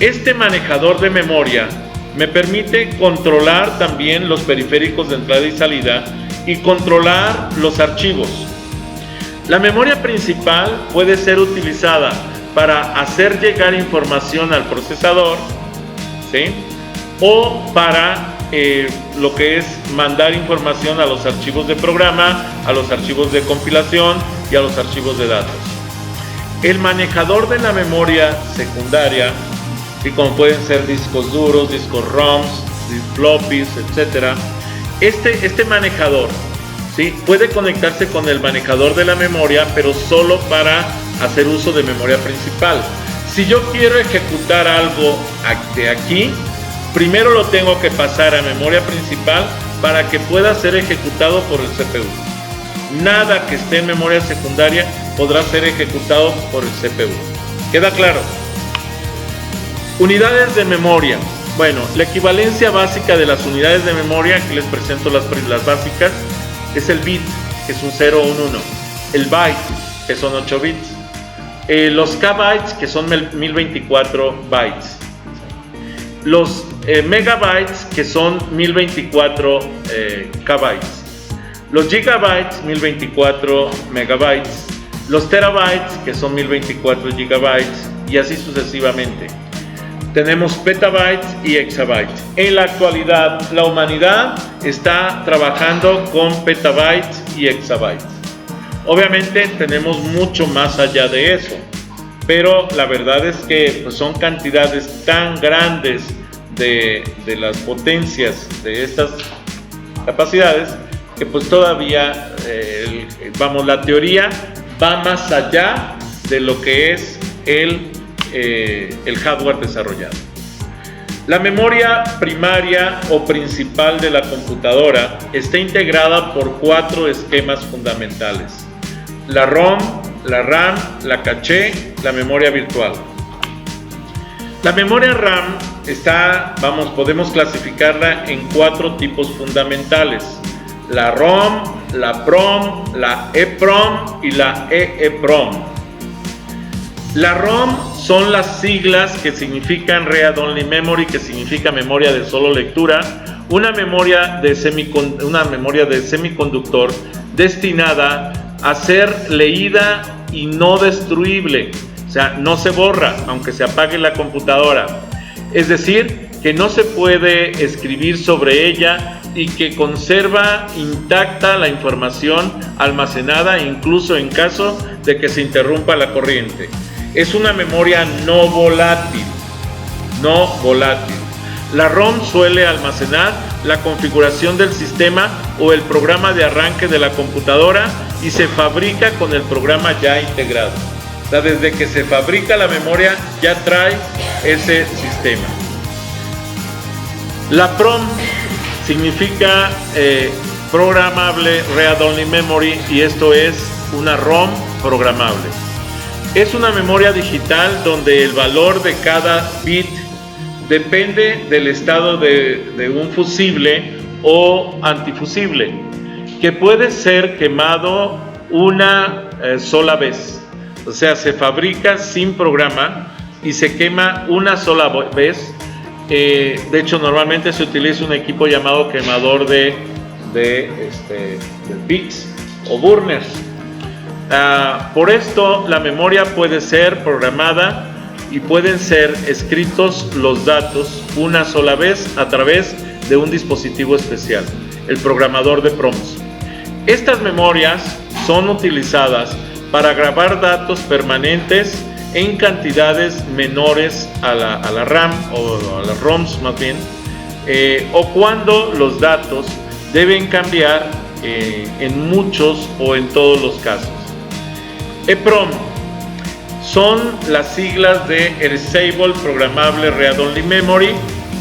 Este manejador de memoria me permite controlar también los periféricos de entrada y salida y controlar los archivos. La memoria principal puede ser utilizada para hacer llegar información al procesador, ¿sí?, o para lo que es mandar información a los archivos de programa, a los archivos de compilación y a los archivos de datos. El manejador de la memoria secundaria, y como pueden ser discos duros, discos ROMs, floppies, etc. Este manejador, ¿sí?, puede conectarse con el manejador de la memoria, pero solo para hacer uso de memoria principal. Si yo quiero ejecutar algo de aquí, primero lo tengo que pasar a memoria principal para que pueda ser ejecutado por el CPU. Nada que esté en memoria secundaria podrá ser ejecutado por el CPU. ¿Queda claro? Unidades de memoria. Bueno, la equivalencia básica de las unidades de memoria, aquí les presento las básicas, es el bit, que es un 0 o un 1, el byte, que son 8 bits, los kbytes, que son 1024 bytes, los megabytes, que son 1024 kbytes, los gigabytes, 1024 megabytes, los terabytes, que son 1024 gigabytes, y así sucesivamente. Tenemos petabytes y exabytes. En la actualidad, la humanidad está trabajando con petabytes y exabytes. Obviamente tenemos mucho más allá de eso, pero la verdad es que pues, son cantidades tan grandes de las potencias de estas capacidades que pues todavía, la teoría va más allá de lo que es el hardware desarrollado. La memoria primaria o principal de la computadora está integrada por 4 esquemas fundamentales: la ROM, la RAM, la caché, la memoria virtual. La memoria RAM podemos clasificarla en 4 tipos fundamentales: la ROM, la PROM, la EPROM y la EEPROM. La ROM son las siglas que significan Read Only Memory, que significa memoria de solo lectura, una memoria de semiconductor destinada a ser leída y no destruible, o sea, no se borra aunque se apague la computadora, es decir, que no se puede escribir sobre ella y que conserva intacta la información almacenada incluso en caso de que se interrumpa la corriente. Es una memoria no volátil. La ROM suele almacenar la configuración del sistema o el programa de arranque de la computadora y se fabrica con el programa ya integrado. O sea, desde que se fabrica la memoria ya trae ese sistema. La PROM significa Programable Read Only Memory, y esto es una ROM programable. Es una memoria digital donde el valor de cada bit depende del estado de un fusible o antifusible, que puede ser quemado una sola vez. O sea, se fabrica sin programa y se quema una sola vez. De hecho, normalmente se utiliza un equipo llamado quemador de bits o burners. Por esto, la memoria puede ser programada y pueden ser escritos los datos una sola vez a través de un dispositivo especial, el programador de PROMs. Estas memorias son utilizadas para grabar datos permanentes en cantidades menores a la RAM o a las ROMs más bien, o cuando los datos deben cambiar en muchos o en todos los casos. EPROM son las siglas de Erasable Programable Read Only Memory,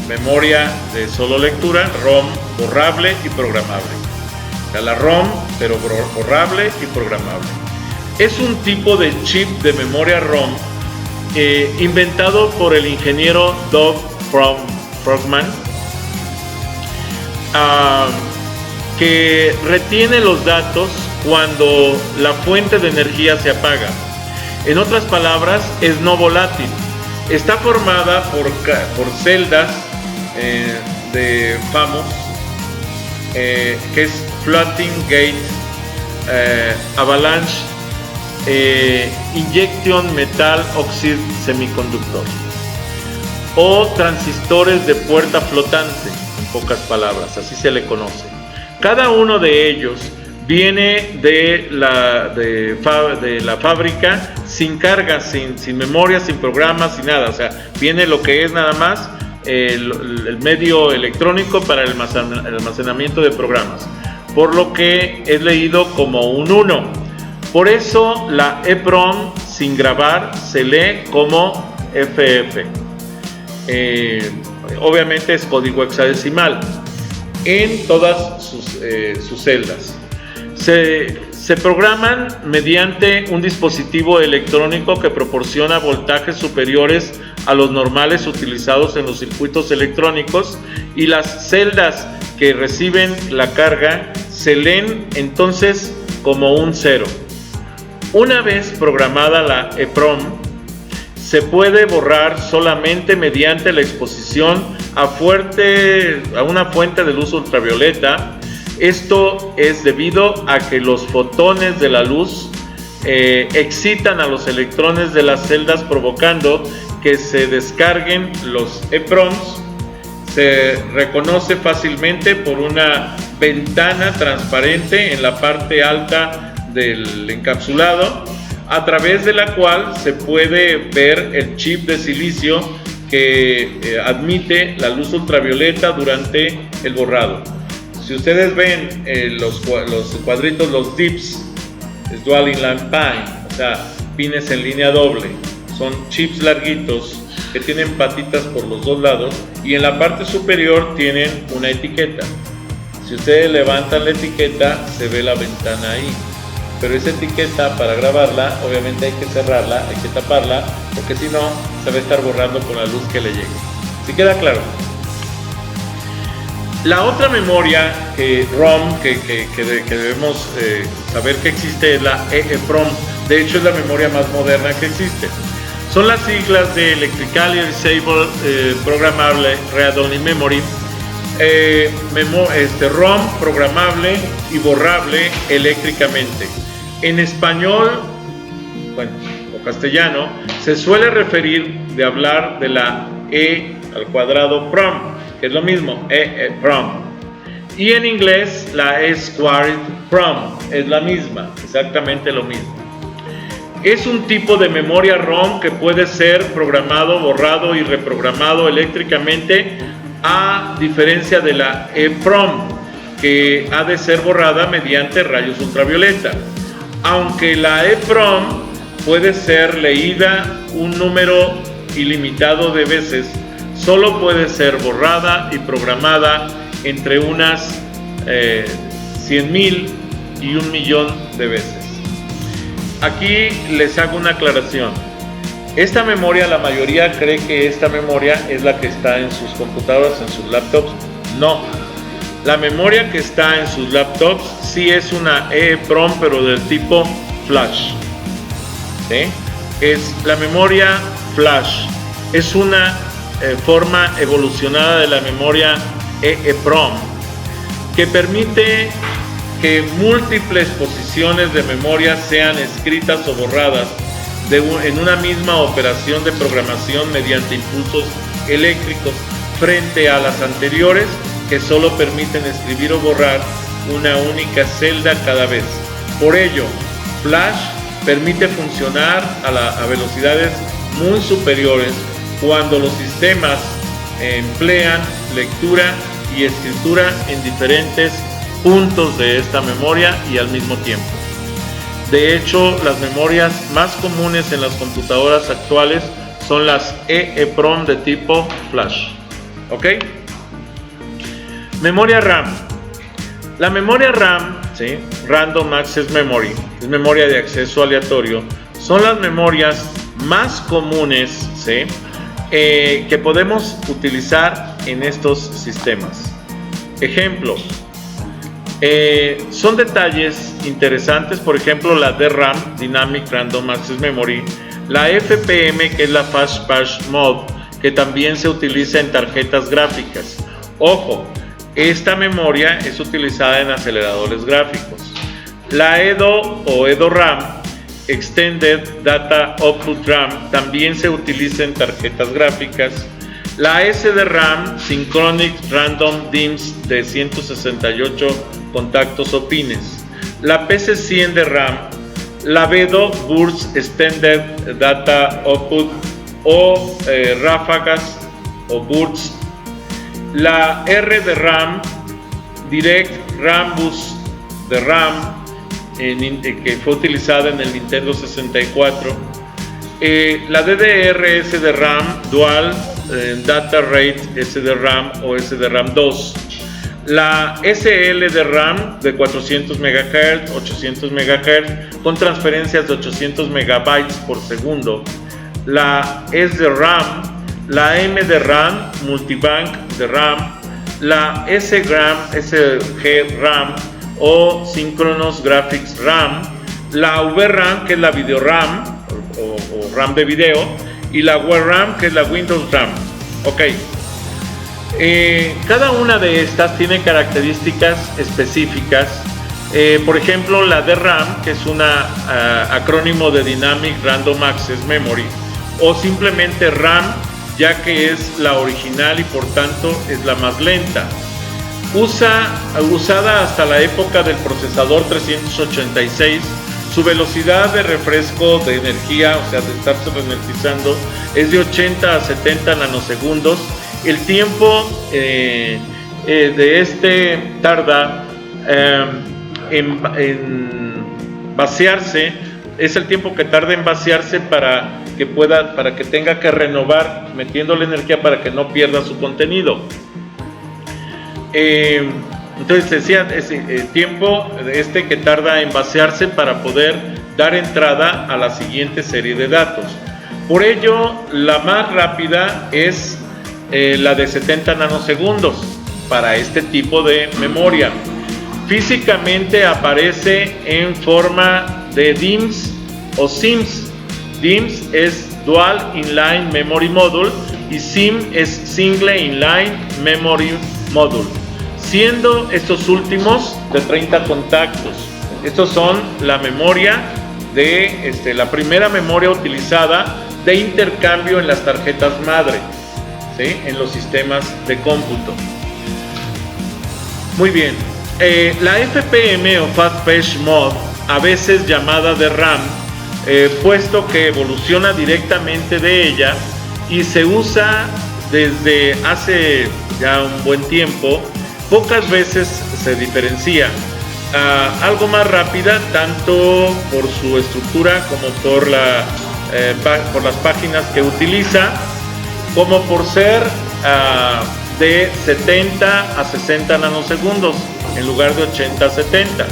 memoria de solo lectura, ROM borrable y programable. O sea, la ROM, pero borrable y programable. Es un tipo de chip de memoria ROM inventado por el ingeniero Doug Frogman, que retiene los datos cuando la fuente de energía se apaga. En otras palabras, es no volátil. Está formada por celdas de FAMUS, que es Floating Gate Avalanche Injection Metal Oxide Semiconductor, o transistores de puerta flotante. pocas palabras, así se le conoce. Cada uno de ellos viene de la fábrica sin carga, sin memoria, sin programas, sin nada. O sea, viene lo que es nada más el medio electrónico para el almacenamiento de programas, por lo que es leído como un 1. Por eso la EPROM sin grabar se lee como FF. Obviamente es código hexadecimal en todas sus celdas. Se programan mediante un dispositivo electrónico que proporciona voltajes superiores a los normales utilizados en los circuitos electrónicos, y las celdas que reciben la carga se leen entonces como un 0. Una vez programada la EPROM, se puede borrar solamente mediante la exposición a una fuente de luz ultravioleta. Esto es debido a que los fotones de la luz excitan a los electrones de las celdas, provocando que se descarguen los EPROMs. Se reconoce fácilmente por una ventana transparente en la parte alta del encapsulado, a través de la cual se puede ver el chip de silicio que admite la luz ultravioleta durante el borrado. Si ustedes ven los cuadritos, los DIPs, es Dual Inline Pine, o sea, pines en línea doble, son chips larguitos que tienen patitas por los dos lados, y en la parte superior tienen una etiqueta. Si ustedes levantan la etiqueta, se ve la ventana ahí. Pero esa etiqueta, para grabarla, obviamente hay que cerrarla, hay que taparla, porque si no, se va a estar borrando con la luz que le llegue. ¿Sí queda claro? La otra memoria ROM que debemos saber que existe es la EEPROM. De hecho, es la memoria más moderna que existe. Son las siglas de Electrically Erasable Programmable Read-Only Memory. ROM, programable y borrable eléctricamente. En español, o castellano, se suele referir de hablar de la E al cuadrado PROM, que es lo mismo, EEPROM. Y en inglés, la E squared PROM, es la misma, exactamente lo mismo. Es un tipo de memoria ROM que puede ser programado, borrado y reprogramado eléctricamente, a diferencia de la EPROM, que ha de ser borrada mediante rayos ultravioleta. Aunque la EPROM puede ser leída un número ilimitado de veces, solo puede ser borrada y programada entre unas 100,000 y 1,000,000 de veces. Aquí les hago una aclaración. Esta memoria, la mayoría cree que esta memoria es la que está en sus computadoras, en sus laptops. No. La memoria que está en sus laptops sí es una EEPROM, pero del tipo flash. ¿Sí? Es la memoria flash. Es una forma evolucionada de la memoria EEPROM, que permite que múltiples posiciones de memoria sean escritas o borradas en una misma operación de programación mediante impulsos eléctricos, frente a las anteriores que solo permiten escribir o borrar una única celda cada vez. Por ello, Flash permite funcionar a velocidades muy superiores cuando los sistemas emplean lectura y escritura en diferentes puntos de esta memoria y al mismo tiempo. De hecho, las memorias más comunes en las computadoras actuales son las EEPROM de tipo flash. ¿Ok? Memoria RAM. La memoria RAM, ¿sí? Random Access Memory, es memoria de acceso aleatorio, son las memorias más comunes, ¿sí? Que podemos utilizar en estos sistemas. Ejemplo, son detalles interesantes, por ejemplo la DRAM, Dynamic Random Access Memory, la FPM, que es la Fast Patch Mode, que también se utiliza en tarjetas gráficas. Ojo, esta memoria es utilizada en aceleradores gráficos. La EDO o EDO-RAM, Extended Data Output RAM, también se utiliza en tarjetas gráficas. La SDRAM Synchronic Random DIMMs de 168 contactos o pines, la PC100 de RAM, la VEDO Burst Extended Data Output o ráfagas o bursts, la R de RAM Direct RAM Bus de RAM que fue utilizada en el Nintendo 64, la DDR SDRAM Dual Data Rate SDRAM o SDRAM 2, la SL de RAM de 400 MHz, 800 MHz con transferencias de 800 MB por segundo, la SDRAM, la M de RAM Multibank de RAM, la SG RAM o Synchronous Graphics RAM, la VRAM que es la Video RAM o RAM de video, y la WRAM que es la Windows RAM. Ok, cada una de estas tiene características específicas. Por ejemplo, la DRAM, que es un acrónimo de Dynamic Random Access Memory, o simplemente RAM, ya que es la original y por tanto es la más lenta. Usada hasta la época del procesador 386, su velocidad de refresco de energía, o sea, de estarse reenergizando, es de 80 a 70 nanosegundos. El tiempo de tarda en vaciarse, es el tiempo que tarda en vaciarse para que tenga que renovar metiendo la energía para que no pierda su contenido. Entonces decía, ese tiempo que tarda en vaciarse para poder dar entrada a la siguiente serie de datos. Por ello, la más rápida es la de 70 nanosegundos para este tipo de memoria. Físicamente aparece en forma de DIMMs o SIMMs. DIMMs es Dual Inline Memory Module y SIM es Single Inline Memory Module, siendo estos últimos de 30 contactos. Estos son la memoria de la primera memoria utilizada de intercambio en las tarjetas madre, ¿sí?, en los sistemas de cómputo. Muy bien, la FPM o Fast Page Mod, a veces llamada de RAM, puesto que evoluciona directamente de ella y se usa desde hace ya un buen tiempo, pocas veces se diferencia. Algo más rápida, tanto por su estructura como por las páginas que utiliza, como por ser de 70 a 60 nanosegundos en lugar de 80 a 70.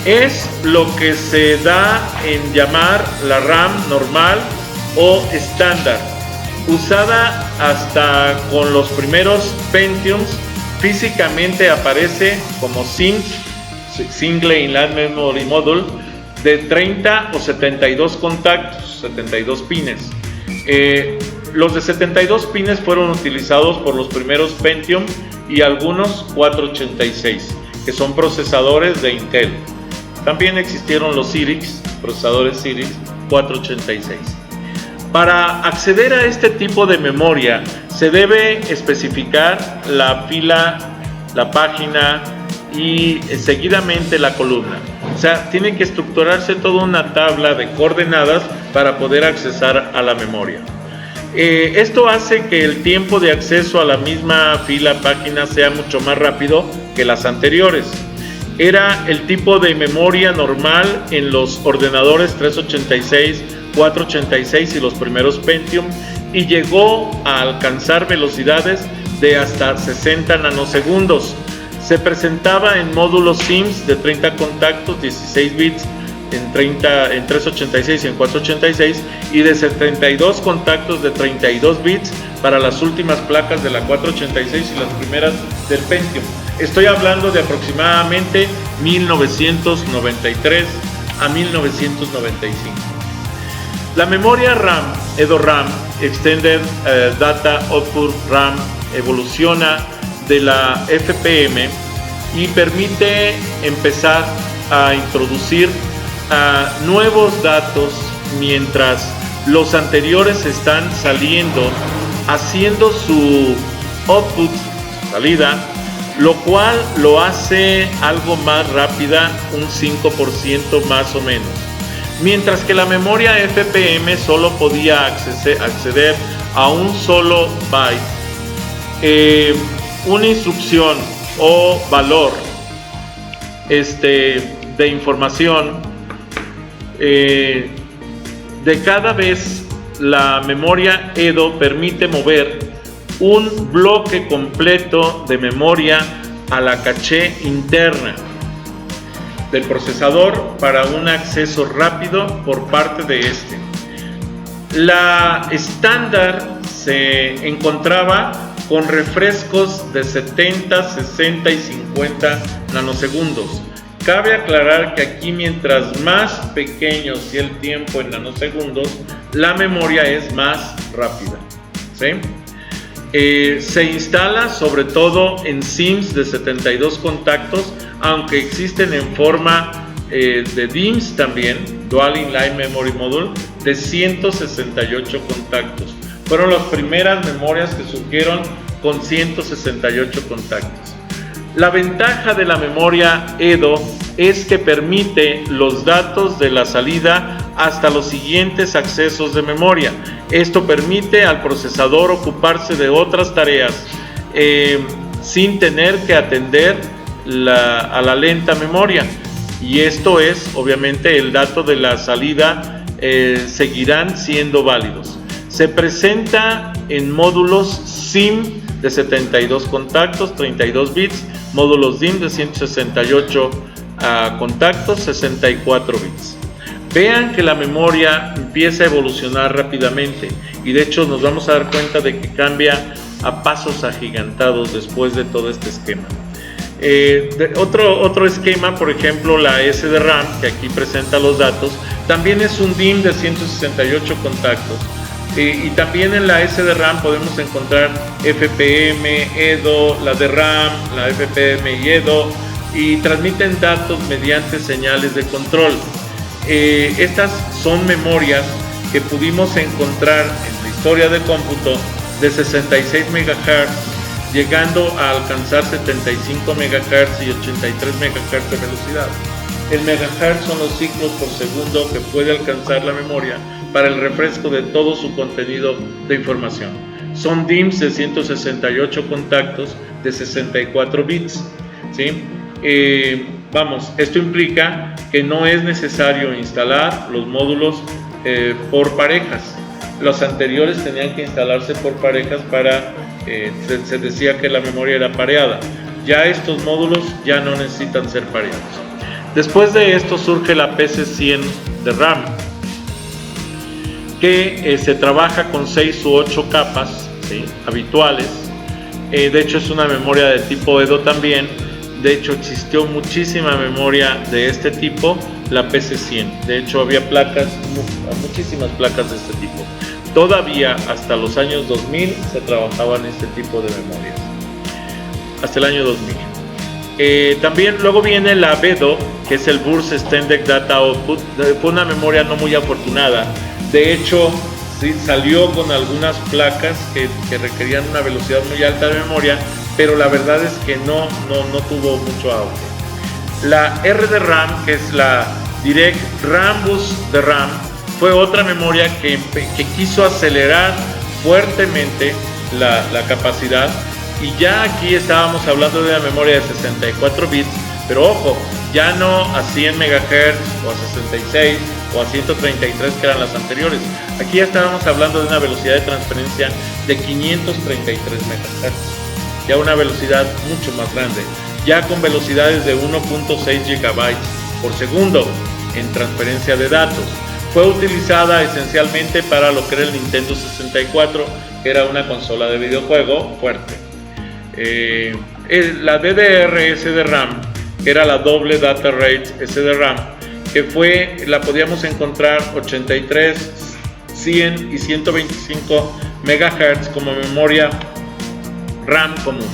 Es lo que se da en llamar la RAM normal o estándar, usada hasta con los primeros Pentiums. Físicamente aparece como SIMMs, Single Inline Memory Module, de 30 o 72 contactos, 72 pines. Los de 72 pines fueron utilizados por los primeros Pentium y algunos 486, que son procesadores de Intel. También existieron los Cyrix, procesadores Cyrix 486. Para acceder a este tipo de memoria se debe especificar la fila, la página y seguidamente la columna. O sea, tiene que estructurarse toda una tabla de coordenadas para poder accesar a la memoria. Esto hace que el tiempo de acceso a la misma fila, página, sea mucho más rápido que las anteriores. Era el tipo de memoria normal en los ordenadores 386, 486 y los primeros Pentium, y llegó a alcanzar velocidades de hasta 60 nanosegundos. Se presentaba en módulos SIMMs de 30 contactos, 16 bits en 386 y en 486, y de 72 contactos de 32 bits para las últimas placas de la 486 y las primeras del Pentium. Estoy hablando de aproximadamente 1993 a 1995. La memoria RAM, EDORAM, Extended Data Output RAM, evoluciona de la FPM y permite empezar a introducir nuevos datos mientras los anteriores están saliendo haciendo su output, salida, lo cual lo hace algo más rápida, un 5% más o menos. Mientras que la memoria FPM solo podía acceder a un solo byte. Una instrucción o valor de información, de cada vez la memoria EDO permite mover un bloque completo de memoria a la caché interna del procesador para un acceso rápido por parte de este. La estándar se encontraba con refrescos de 70, 60 y 50 nanosegundos. Cabe aclarar que aquí, mientras más pequeño sea el tiempo en nanosegundos, la memoria es más rápida, ¿sí? Se instala sobre todo en SIMs de 72 contactos, aunque existen en forma de DIMMs también, Dual Inline Memory Module, de 168 contactos. Fueron las primeras memorias que surgieron con 168 contactos. La ventaja de la memoria EDO es que permite los datos de la salida hasta los siguientes accesos de memoria. Esto permite al procesador ocuparse de otras tareas sin tener que atender a la lenta memoria. Y esto es, obviamente, el dato de la salida seguirán siendo válidos. Se presenta en módulos SIM de 72 contactos, 32 bits, módulos DIMM de 168 contactos, 64 bits. Vean que la memoria empieza a evolucionar rápidamente y de hecho nos vamos a dar cuenta de que cambia a pasos agigantados después de todo este esquema. Otro esquema, por ejemplo, la SDRAM, que aquí presenta los datos, también es un DIMM de 168 contactos. Y también en la SDRAM podemos encontrar FPM, EDO, la DRAM, la FPM y EDO, y transmiten datos mediante señales de control. Estas son memorias que pudimos encontrar en la historia de cómputo de 66 MHz, llegando a alcanzar 75 MHz y 83 MHz de velocidad. El megahertz son los ciclos por segundo que puede alcanzar la memoria para el refresco de todo su contenido de información. Son DIMMs de 168 contactos de 64 bits, ¿sí? Esto implica que no es necesario instalar los módulos por parejas. Los anteriores tenían que instalarse por parejas para, se decía que la memoria era pareada. Ya estos módulos ya no necesitan ser pareados. Después de esto surge la PC100 de RAM, que se trabaja con 6 u 8 capas, ¿sí?, habituales. De hecho es una memoria de tipo EDO también. De hecho existió muchísima memoria de este tipo, la PC100. De hecho había muchísimas placas de este tipo. Todavía hasta los años 2000 se trabajaban este tipo de memorias, hasta el año 2000. También luego viene la BEDO, que es el Burst Extended Data Output. Fue una memoria no muy afortunada. De hecho, sí, salió con algunas placas que requerían una velocidad muy alta de memoria, pero la verdad es que no tuvo mucho auge. La RDRAM, que es la Direct RAM Bus de RAM, fue otra memoria que quiso acelerar fuertemente la capacidad. Y ya aquí estábamos hablando de una memoria de 64 bits, pero ojo, ya no a 100 MHz o a 66 o a 133 que eran las anteriores. Aquí ya estábamos hablando de una velocidad de transferencia de 533 MHz, ya una velocidad mucho más grande, ya con velocidades de 1.6 GB por segundo en transferencia de datos. Fue utilizada esencialmente para lo que era el Nintendo 64, que era una consola de videojuego fuerte. La DDR SDRAM, que era la doble data rate SDRAM, que la podíamos encontrar 83, 100 y 125 MHz como memoria RAM común.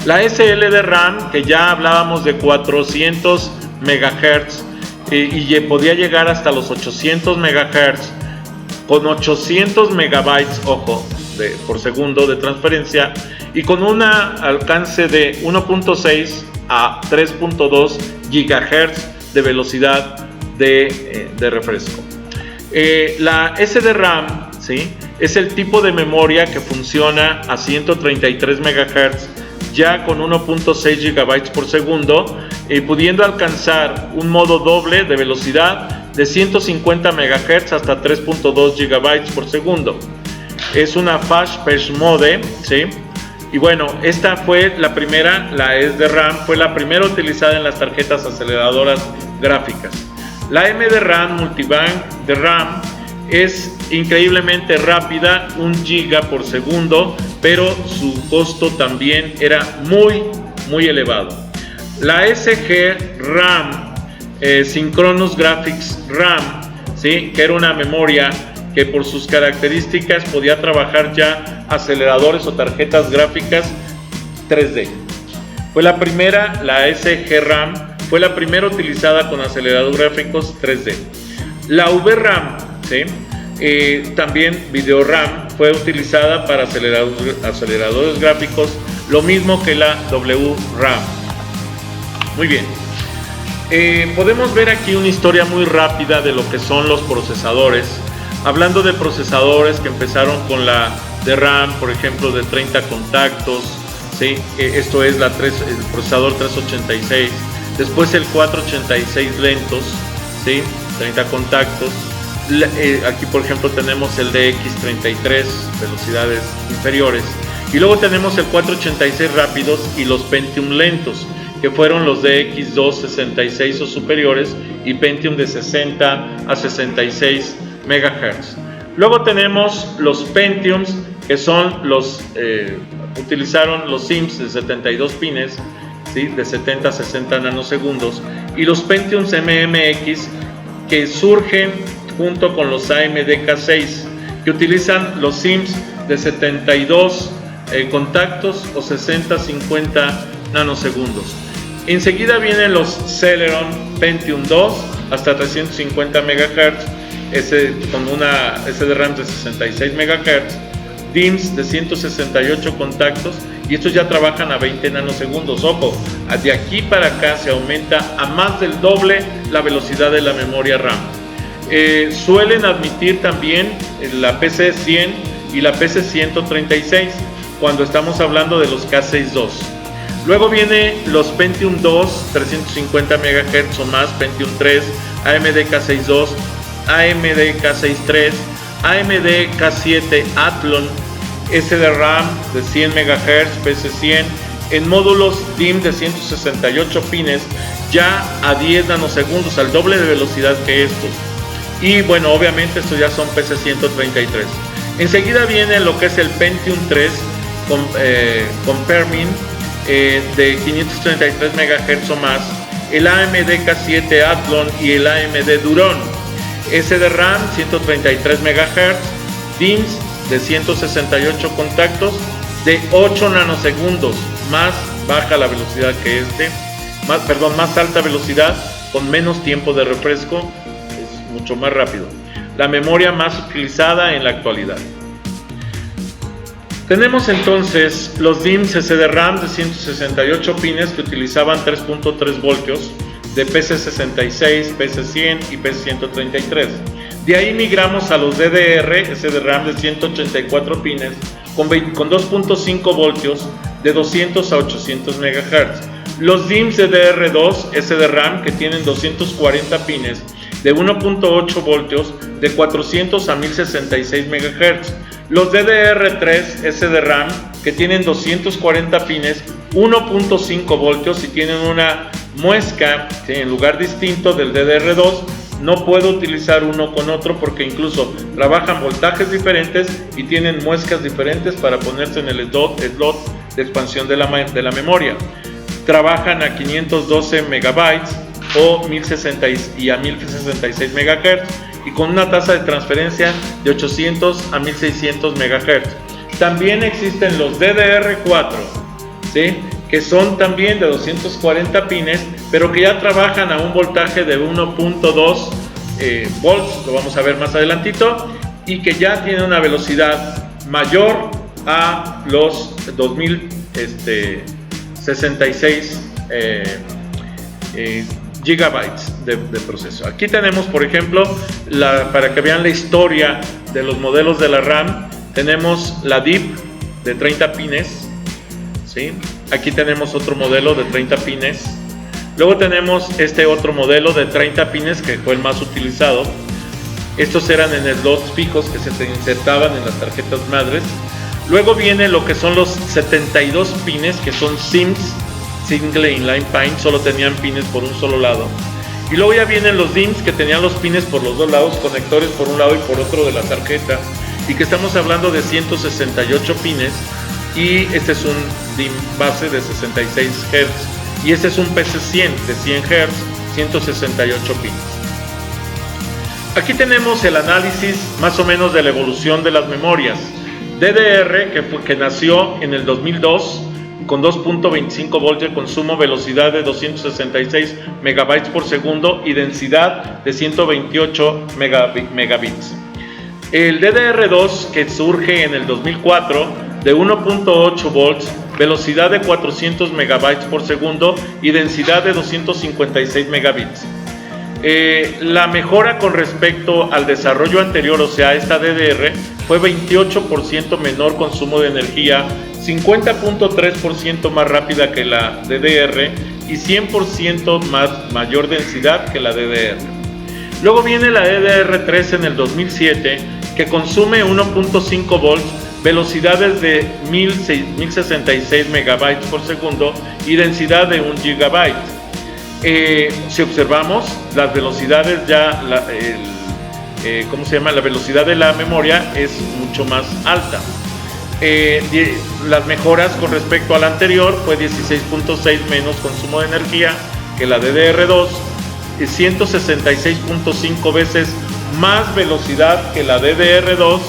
La SLDRAM, que ya hablábamos de 400 MHz y podía llegar hasta los 800 MHz con 800 megabytes, ojo, por segundo de transferencia y con un alcance de 1.6 a 3.2 GHz de velocidad de refresco. La SDRAM, ¿sí?, es el tipo de memoria que funciona a 133 MHz ya con 1.6 GB por segundo, pudiendo alcanzar un modo doble de velocidad de 150 MHz hasta 3.2 GB por segundo. Es una Flash Page Mode, ¿sí? Y bueno, esta fue la primera, la SDRAM, fue la primera utilizada en las tarjetas aceleradoras gráficas. La MDRAM Multibank de RAM es increíblemente rápida, 1 GB por segundo, pero su costo también era muy elevado. La SGRAM, Synchronous Graphics RAM, ¿sí?, que era una memoria que por sus características podía trabajar ya aceleradores o tarjetas gráficas 3D. Fue la primera, la SGRAM, fue la primera utilizada con aceleradores gráficos 3D. La VRAM, ¿sí?, también Video RAM, fue utilizada para aceleradores gráficos, lo mismo que la WRAM. Muy bien. Podemos ver aquí una historia muy rápida de lo que son los procesadores. Hablando de procesadores que empezaron con la DRAM, por ejemplo, de 30 contactos, ¿sí? Esto es el procesador 386. Después el 486 lentos, ¿sí?, 30 contactos. Aquí, por ejemplo, tenemos el DX33, velocidades inferiores. Y luego tenemos el 486 rápidos y los Pentium lentos, que fueron los DX2 66 o superiores y Pentium de 60 a 66 MHz. Luego tenemos los Pentiums, que son utilizaron los SIMS de 72 pines, ¿sí?, de 70 a 60 nanosegundos, y los Pentiums MMX, que surgen junto con los AMD K6, que utilizan los SIMS de 72 contactos o 60-50 nanosegundos. Enseguida vienen los Celeron Pentium 2 hasta 350 MHz, con una SDRAM de 66 MHz, DIMMs de 168 contactos, y estos ya trabajan a 20 nanosegundos. Ojo, de aquí para acá se aumenta a más del doble la velocidad de la memoria RAM. Suelen admitir también la PC100 y la PC136 cuando estamos hablando de los K6-2. Luego viene los Pentium 2, 350 MHz o más, Pentium 3, AMD K6-2, AMD K6-3, AMD K7 Athlon, SDRAM de 100 MHz, PC100, en módulos DIMM de 168 pines, ya a 10 nanosegundos, al doble de velocidad que estos. Y bueno, obviamente estos ya son PC133. Enseguida viene lo que es el Pentium 3 con Permin de 533 MHz o más, el AMD K7 Athlon y el AMD Duron. SDRAM 133 MHz, DIMMs de 168 contactos de 8 nanosegundos, más baja la velocidad que más alta velocidad con menos tiempo de refresco, es mucho más rápido. La memoria más utilizada en la actualidad. Tenemos entonces los DIMMs SDRAM de 168 pines que utilizaban 3.3 voltios de PC66, PC100 y PC133. De ahí migramos a los DDR SDRAM de 184 pines con 2.5 voltios de 200 a 800 MHz. Los DIMMs DDR2 SDRAM que tienen 240 pines de 1.8 voltios de 400 a 1066 MHz. Los DDR3 SDRAM que tienen 240 pines, 1.5 voltios y tienen una muesca, ¿sí?, en lugar distinto del DDR2. No puedo utilizar uno con otro porque incluso trabajan voltajes diferentes y tienen muescas diferentes para ponerse en el slot de expansión de la memoria. Trabajan a 512 megabytes o 1060 y a 1066 MHz y con una tasa de transferencia de 800 a 1600 MHz. También existen los DDR4, ¿sí?, que son también de 240 pines, pero que ya trabajan a un voltaje de 1.2 volts, lo vamos a ver más adelantito, y que ya tienen una velocidad mayor a los 2066 gigabytes de proceso. Aquí tenemos, por ejemplo, para que vean la historia de los modelos de la RAM, tenemos la DIP de 30 pines, ¿sí? Aquí tenemos otro modelo de 30 pines. Luego tenemos este otro modelo de 30 pines que fue el más utilizado. Estos eran en slots fijos que se insertaban en las tarjetas madres. Luego viene lo que son los 72 pines, que son SIMs, Single Inline Pin, solo tenían pines por un solo lado. Y luego ya vienen los DIMMs, que tenían los pines por los dos lados, conectores por un lado y por otro de la tarjeta, y que estamos hablando de 168 pines. Y este es un DIMM base de 66 Hz y este es un PC100 de 100 Hz, 168 pines. Aquí tenemos el análisis más o menos de la evolución de las memorias. DDR, que nació en el 2002 con 2.25 volts de consumo, velocidad de 266 megabytes por segundo y densidad de 128 megabits. El DDR2, que surge en el 2004, de 1.8 volts, velocidad de 400 megabytes por segundo y densidad de 256 megabits. La mejora con respecto al desarrollo anterior, o sea, esta DDR, fue 28% menor consumo de energía, 50.3% más rápida que la DDR y 100% mayor densidad que la DDR. Luego viene la DDR3 en el 2007, que consume 1.5 volts, velocidades de 1066 megabytes por segundo y densidad de 1 gigabyte. Si observamos las velocidades, ya la velocidad de la memoria es mucho más alta. Las mejoras con respecto a la anterior fue 16.6 menos consumo de energía que la DDR2, 166.5 veces más velocidad que la DDR2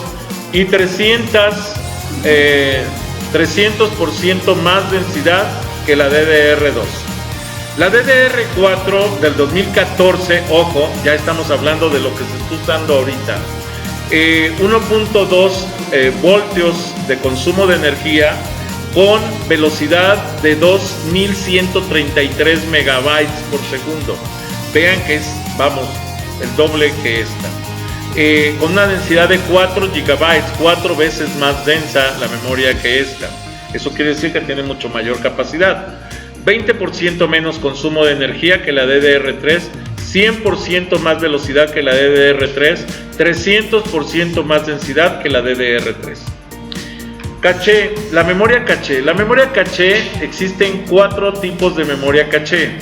y 300% más densidad que la DDR2. La DDR4 del 2014, ojo, ya estamos hablando de lo que se está usando ahorita, 1.2 voltios de consumo de energía con velocidad de 2133 megabytes por segundo. Vean que es, el doble que esta. Con una densidad de 4 gigabytes, 4 veces más densa la memoria que esta. Eso quiere decir que tiene mucho mayor capacidad. 20% menos consumo de energía que la DDR3, 100% más velocidad que la DDR3, 300% más densidad que la DDR3. Caché, la memoria caché. La memoria caché, existen 4 tipos de memoria caché.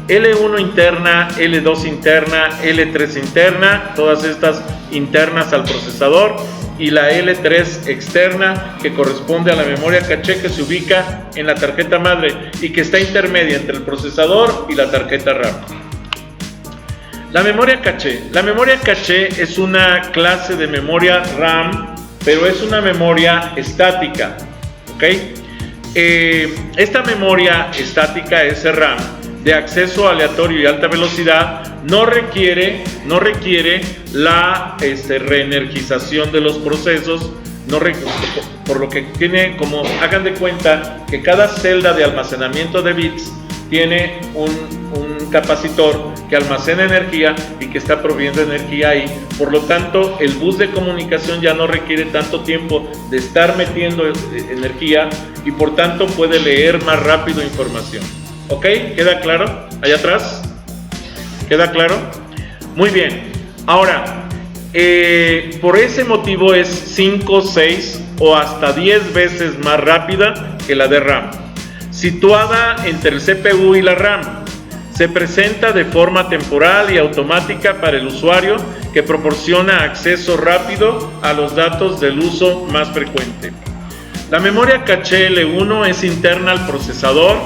L1 interna, L2 interna, L3 interna, todas estas internas al procesador, y la L3 externa, que corresponde a la memoria caché que se ubica en la tarjeta madre y que está intermedia entre el procesador y la tarjeta RAM. La memoria caché es una clase de memoria RAM, pero es una memoria estática, ¿ok? Esta memoria estática, SRAM, de acceso aleatorio y alta velocidad, no requiere la reenergización de los procesos, por lo que tiene, como hagan de cuenta que cada celda de almacenamiento de bits tiene un capacitor que almacena energía y que está proveyendo energía ahí. Por lo tanto, el bus de comunicación ya no requiere tanto tiempo de estar metiendo energía y por tanto puede leer más rápido información. ¿Ok? ¿Queda claro? ¿Allá atrás? ¿Queda claro? Muy bien. Ahora, por ese motivo es 5, 6 o hasta 10 veces más rápida que la de RAM. Situada entre el CPU y la RAM, se presenta de forma temporal y automática para el usuario, que proporciona acceso rápido a los datos del uso más frecuente. La memoria caché L1 es interna al procesador,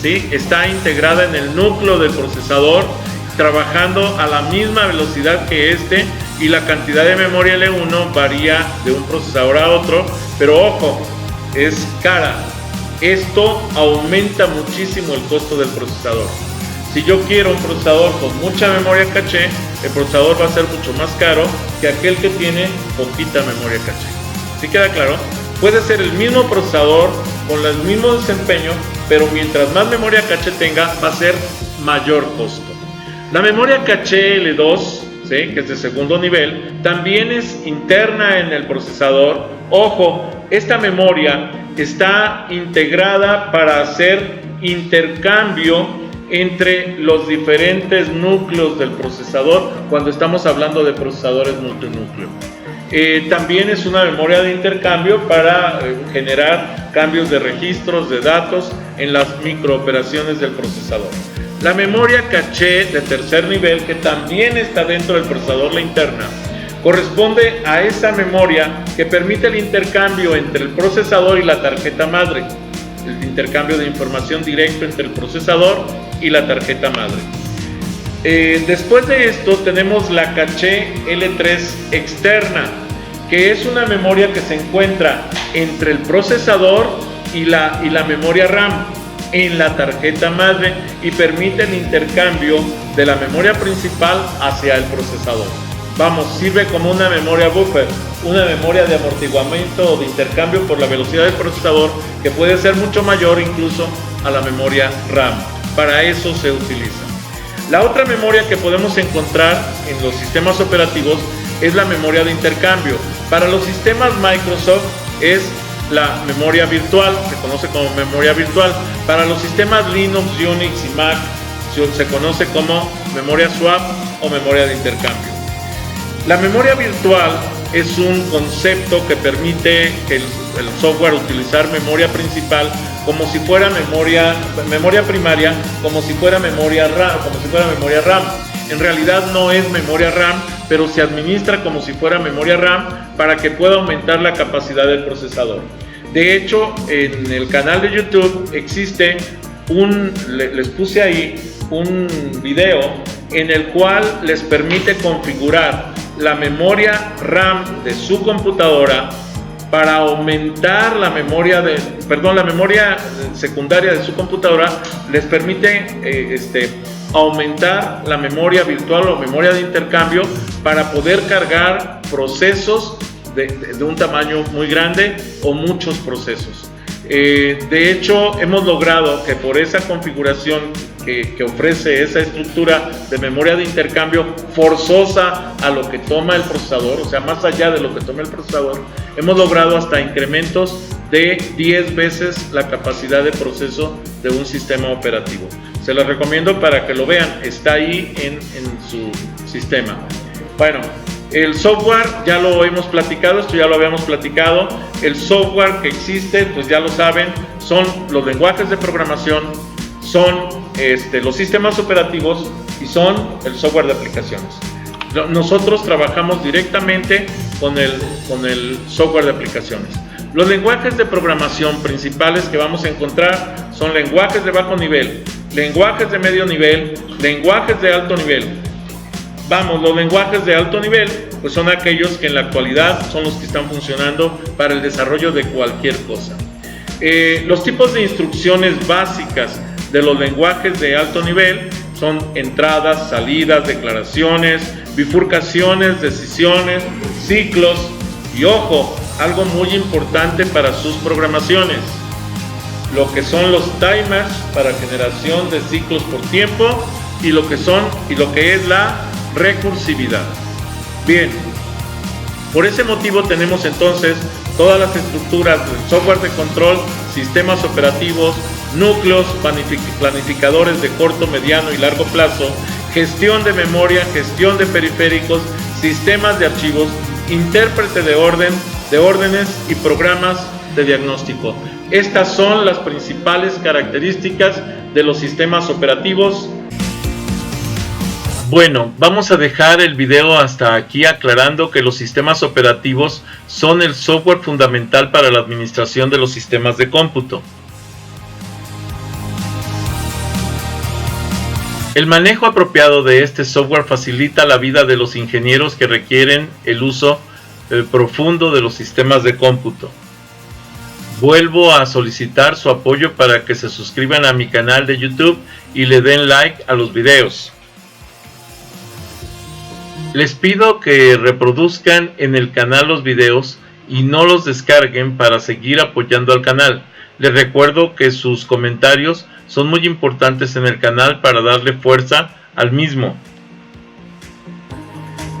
¿sí? Está integrada en el núcleo del procesador, trabajando a la misma velocidad que este, y la cantidad de memoria L1 varía de un procesador a otro, pero ojo, es cara. Esto aumenta muchísimo el costo del procesador. Si yo quiero un procesador con mucha memoria caché, el procesador va a ser mucho más caro que aquel que tiene poquita memoria caché. ¿Sí queda claro? Puede ser el mismo procesador con el mismo desempeño, pero mientras más memoria caché tenga, va a ser mayor costo. La memoria caché L2, ¿sí?, que es de segundo nivel, también es interna en el procesador. Ojo, esta memoria está integrada para hacer intercambio entre los diferentes núcleos del procesador cuando estamos hablando de procesadores multinúcleo. También es una memoria de intercambio para generar cambios de registros de datos en las microoperaciones del procesador. La memoria caché de tercer nivel, que también está dentro del procesador, la interna, corresponde a esa memoria que permite el intercambio entre el procesador y la tarjeta madre, el intercambio de información directo entre el procesador y la tarjeta madre. Después de esto tenemos la caché L3 externa, que es una memoria que se encuentra entre el procesador y la memoria RAM en la tarjeta madre y permite el intercambio de la memoria principal hacia el procesador. Vamos, sirve como una memoria buffer, una memoria de amortiguamiento o de intercambio por la velocidad del procesador, que puede ser mucho mayor incluso a la memoria RAM. Para eso se utiliza. La otra memoria que podemos encontrar en los sistemas operativos es la memoria de intercambio. Para los sistemas Microsoft es la memoria virtual, se conoce como memoria virtual. Para los sistemas Linux, Unix y Mac se conoce como memoria swap o memoria de intercambio. La memoria virtual es un concepto que permite el software utilizar memoria principal como si fuera memoria primaria, como si fuera memoria RAM. En realidad no es memoria RAM, pero se administra como si fuera memoria RAM para que pueda aumentar la capacidad del procesador. De hecho, en el canal de YouTube existe les puse ahí un video en el cual les permite configurar la memoria RAM de su computadora para aumentar la memoria secundaria de su computadora. Les permite aumentar la memoria virtual o memoria de intercambio para poder cargar procesos de un tamaño muy grande o muchos procesos. De hecho, hemos logrado que por esa configuración que ofrece esa estructura de memoria de intercambio forzosa a lo que toma el procesador, o sea, más allá de lo que toma el procesador, hemos logrado hasta incrementos de 10 veces la capacidad de proceso de un sistema operativo. Se los recomiendo para que lo vean, está ahí en su sistema. Bueno, el software ya lo hemos platicado, esto ya lo habíamos platicado. El software que existe, pues ya lo saben, son los lenguajes de programación, son los sistemas operativos y son el software de aplicaciones. Nosotros trabajamos directamente con el software de aplicaciones. Los lenguajes de programación principales que vamos a encontrar son lenguajes de bajo nivel, lenguajes de medio nivel, lenguajes de alto nivel. Vamos, los lenguajes de alto nivel pues son aquellos que en la actualidad son los que están funcionando para el desarrollo de cualquier cosa. Los tipos de instrucciones básicas de los lenguajes de alto nivel son entradas, salidas, declaraciones, bifurcaciones, decisiones, ciclos y, ojo, algo muy importante para sus programaciones, lo que son los timers para generación de ciclos por tiempo y lo que es la recursividad. Bien, por ese motivo tenemos entonces todas las estructuras del software de control, sistemas operativos, núcleos, planificadores de corto, mediano y largo plazo, gestión de memoria, gestión de periféricos, sistemas de archivos, intérprete de órdenes y programas de diagnóstico. Estas son las principales características de los sistemas operativos. Bueno, vamos a dejar el video hasta aquí aclarando que los sistemas operativos son el software fundamental para la administración de los sistemas de cómputo. El manejo apropiado de este software facilita la vida de los ingenieros que requieren el uso profundo de los sistemas de cómputo. Vuelvo a solicitar su apoyo para que se suscriban a mi canal de YouTube y le den like a los videos. Les pido que reproduzcan en el canal los videos y no los descarguen para seguir apoyando al canal. Les recuerdo que sus comentarios son muy importantes en el canal para darle fuerza al mismo.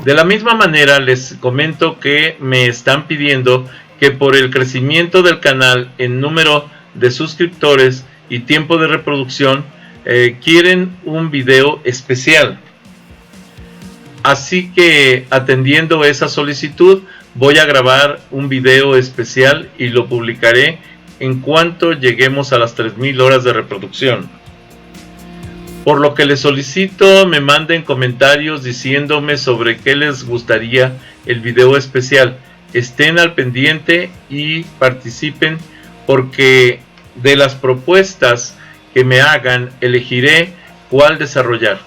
De la misma manera les comento que me están pidiendo que por el crecimiento del canal en número de suscriptores y tiempo de reproducción quieren un video especial. Así que atendiendo esa solicitud voy a grabar un video especial y lo publicaré en cuanto lleguemos a las 3000 horas de reproducción. Por lo que les solicito me manden comentarios diciéndome sobre qué les gustaría el video especial. Estén al pendiente y participen, porque de las propuestas que me hagan elegiré cuál desarrollar.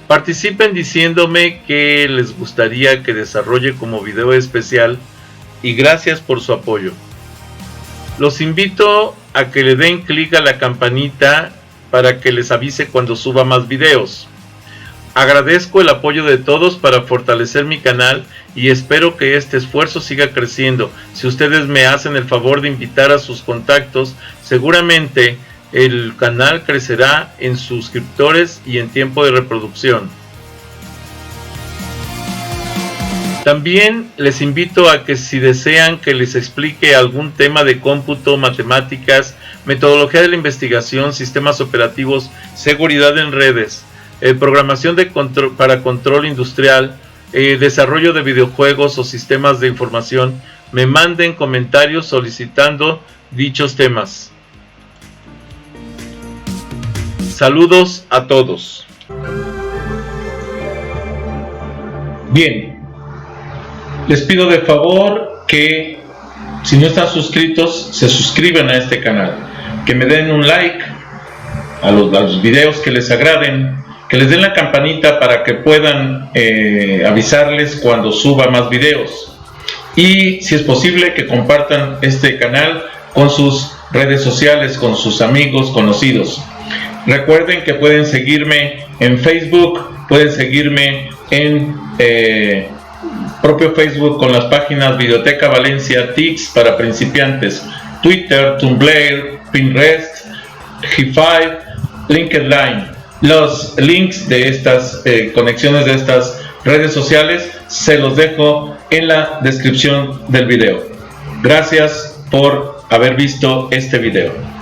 Participen diciéndome qué les gustaría que desarrolle como video especial y gracias por su apoyo. Los invito a que le den clic a la campanita para que les avise cuando suba más videos. Agradezco el apoyo de todos para fortalecer mi canal y espero que este esfuerzo siga creciendo. Si ustedes me hacen el favor de invitar a sus contactos, seguramente el canal crecerá en suscriptores y en tiempo de reproducción. También les invito a que si desean que les explique algún tema de cómputo, matemáticas, metodología de la investigación, sistemas operativos, seguridad en redes, programación para control industrial, desarrollo de videojuegos o sistemas de información, me manden comentarios solicitando dichos temas. Saludos a todos. Bien, les pido de favor que si no están suscritos, se suscriban a este canal, que me den un like a los videos que les agraden, que les den la campanita para que puedan avisarles cuando suba más videos, y si es posible que compartan este canal con sus redes sociales, con sus amigos, conocidos. Recuerden que pueden seguirme en Facebook, pueden seguirme en propio Facebook con las páginas Videoteca Valencia, TICS para principiantes, Twitter, Tumblr, Pinterest, G5, LinkedIn. Los links de estas conexiones de estas redes sociales se los dejo en la descripción del video. Gracias por haber visto este video.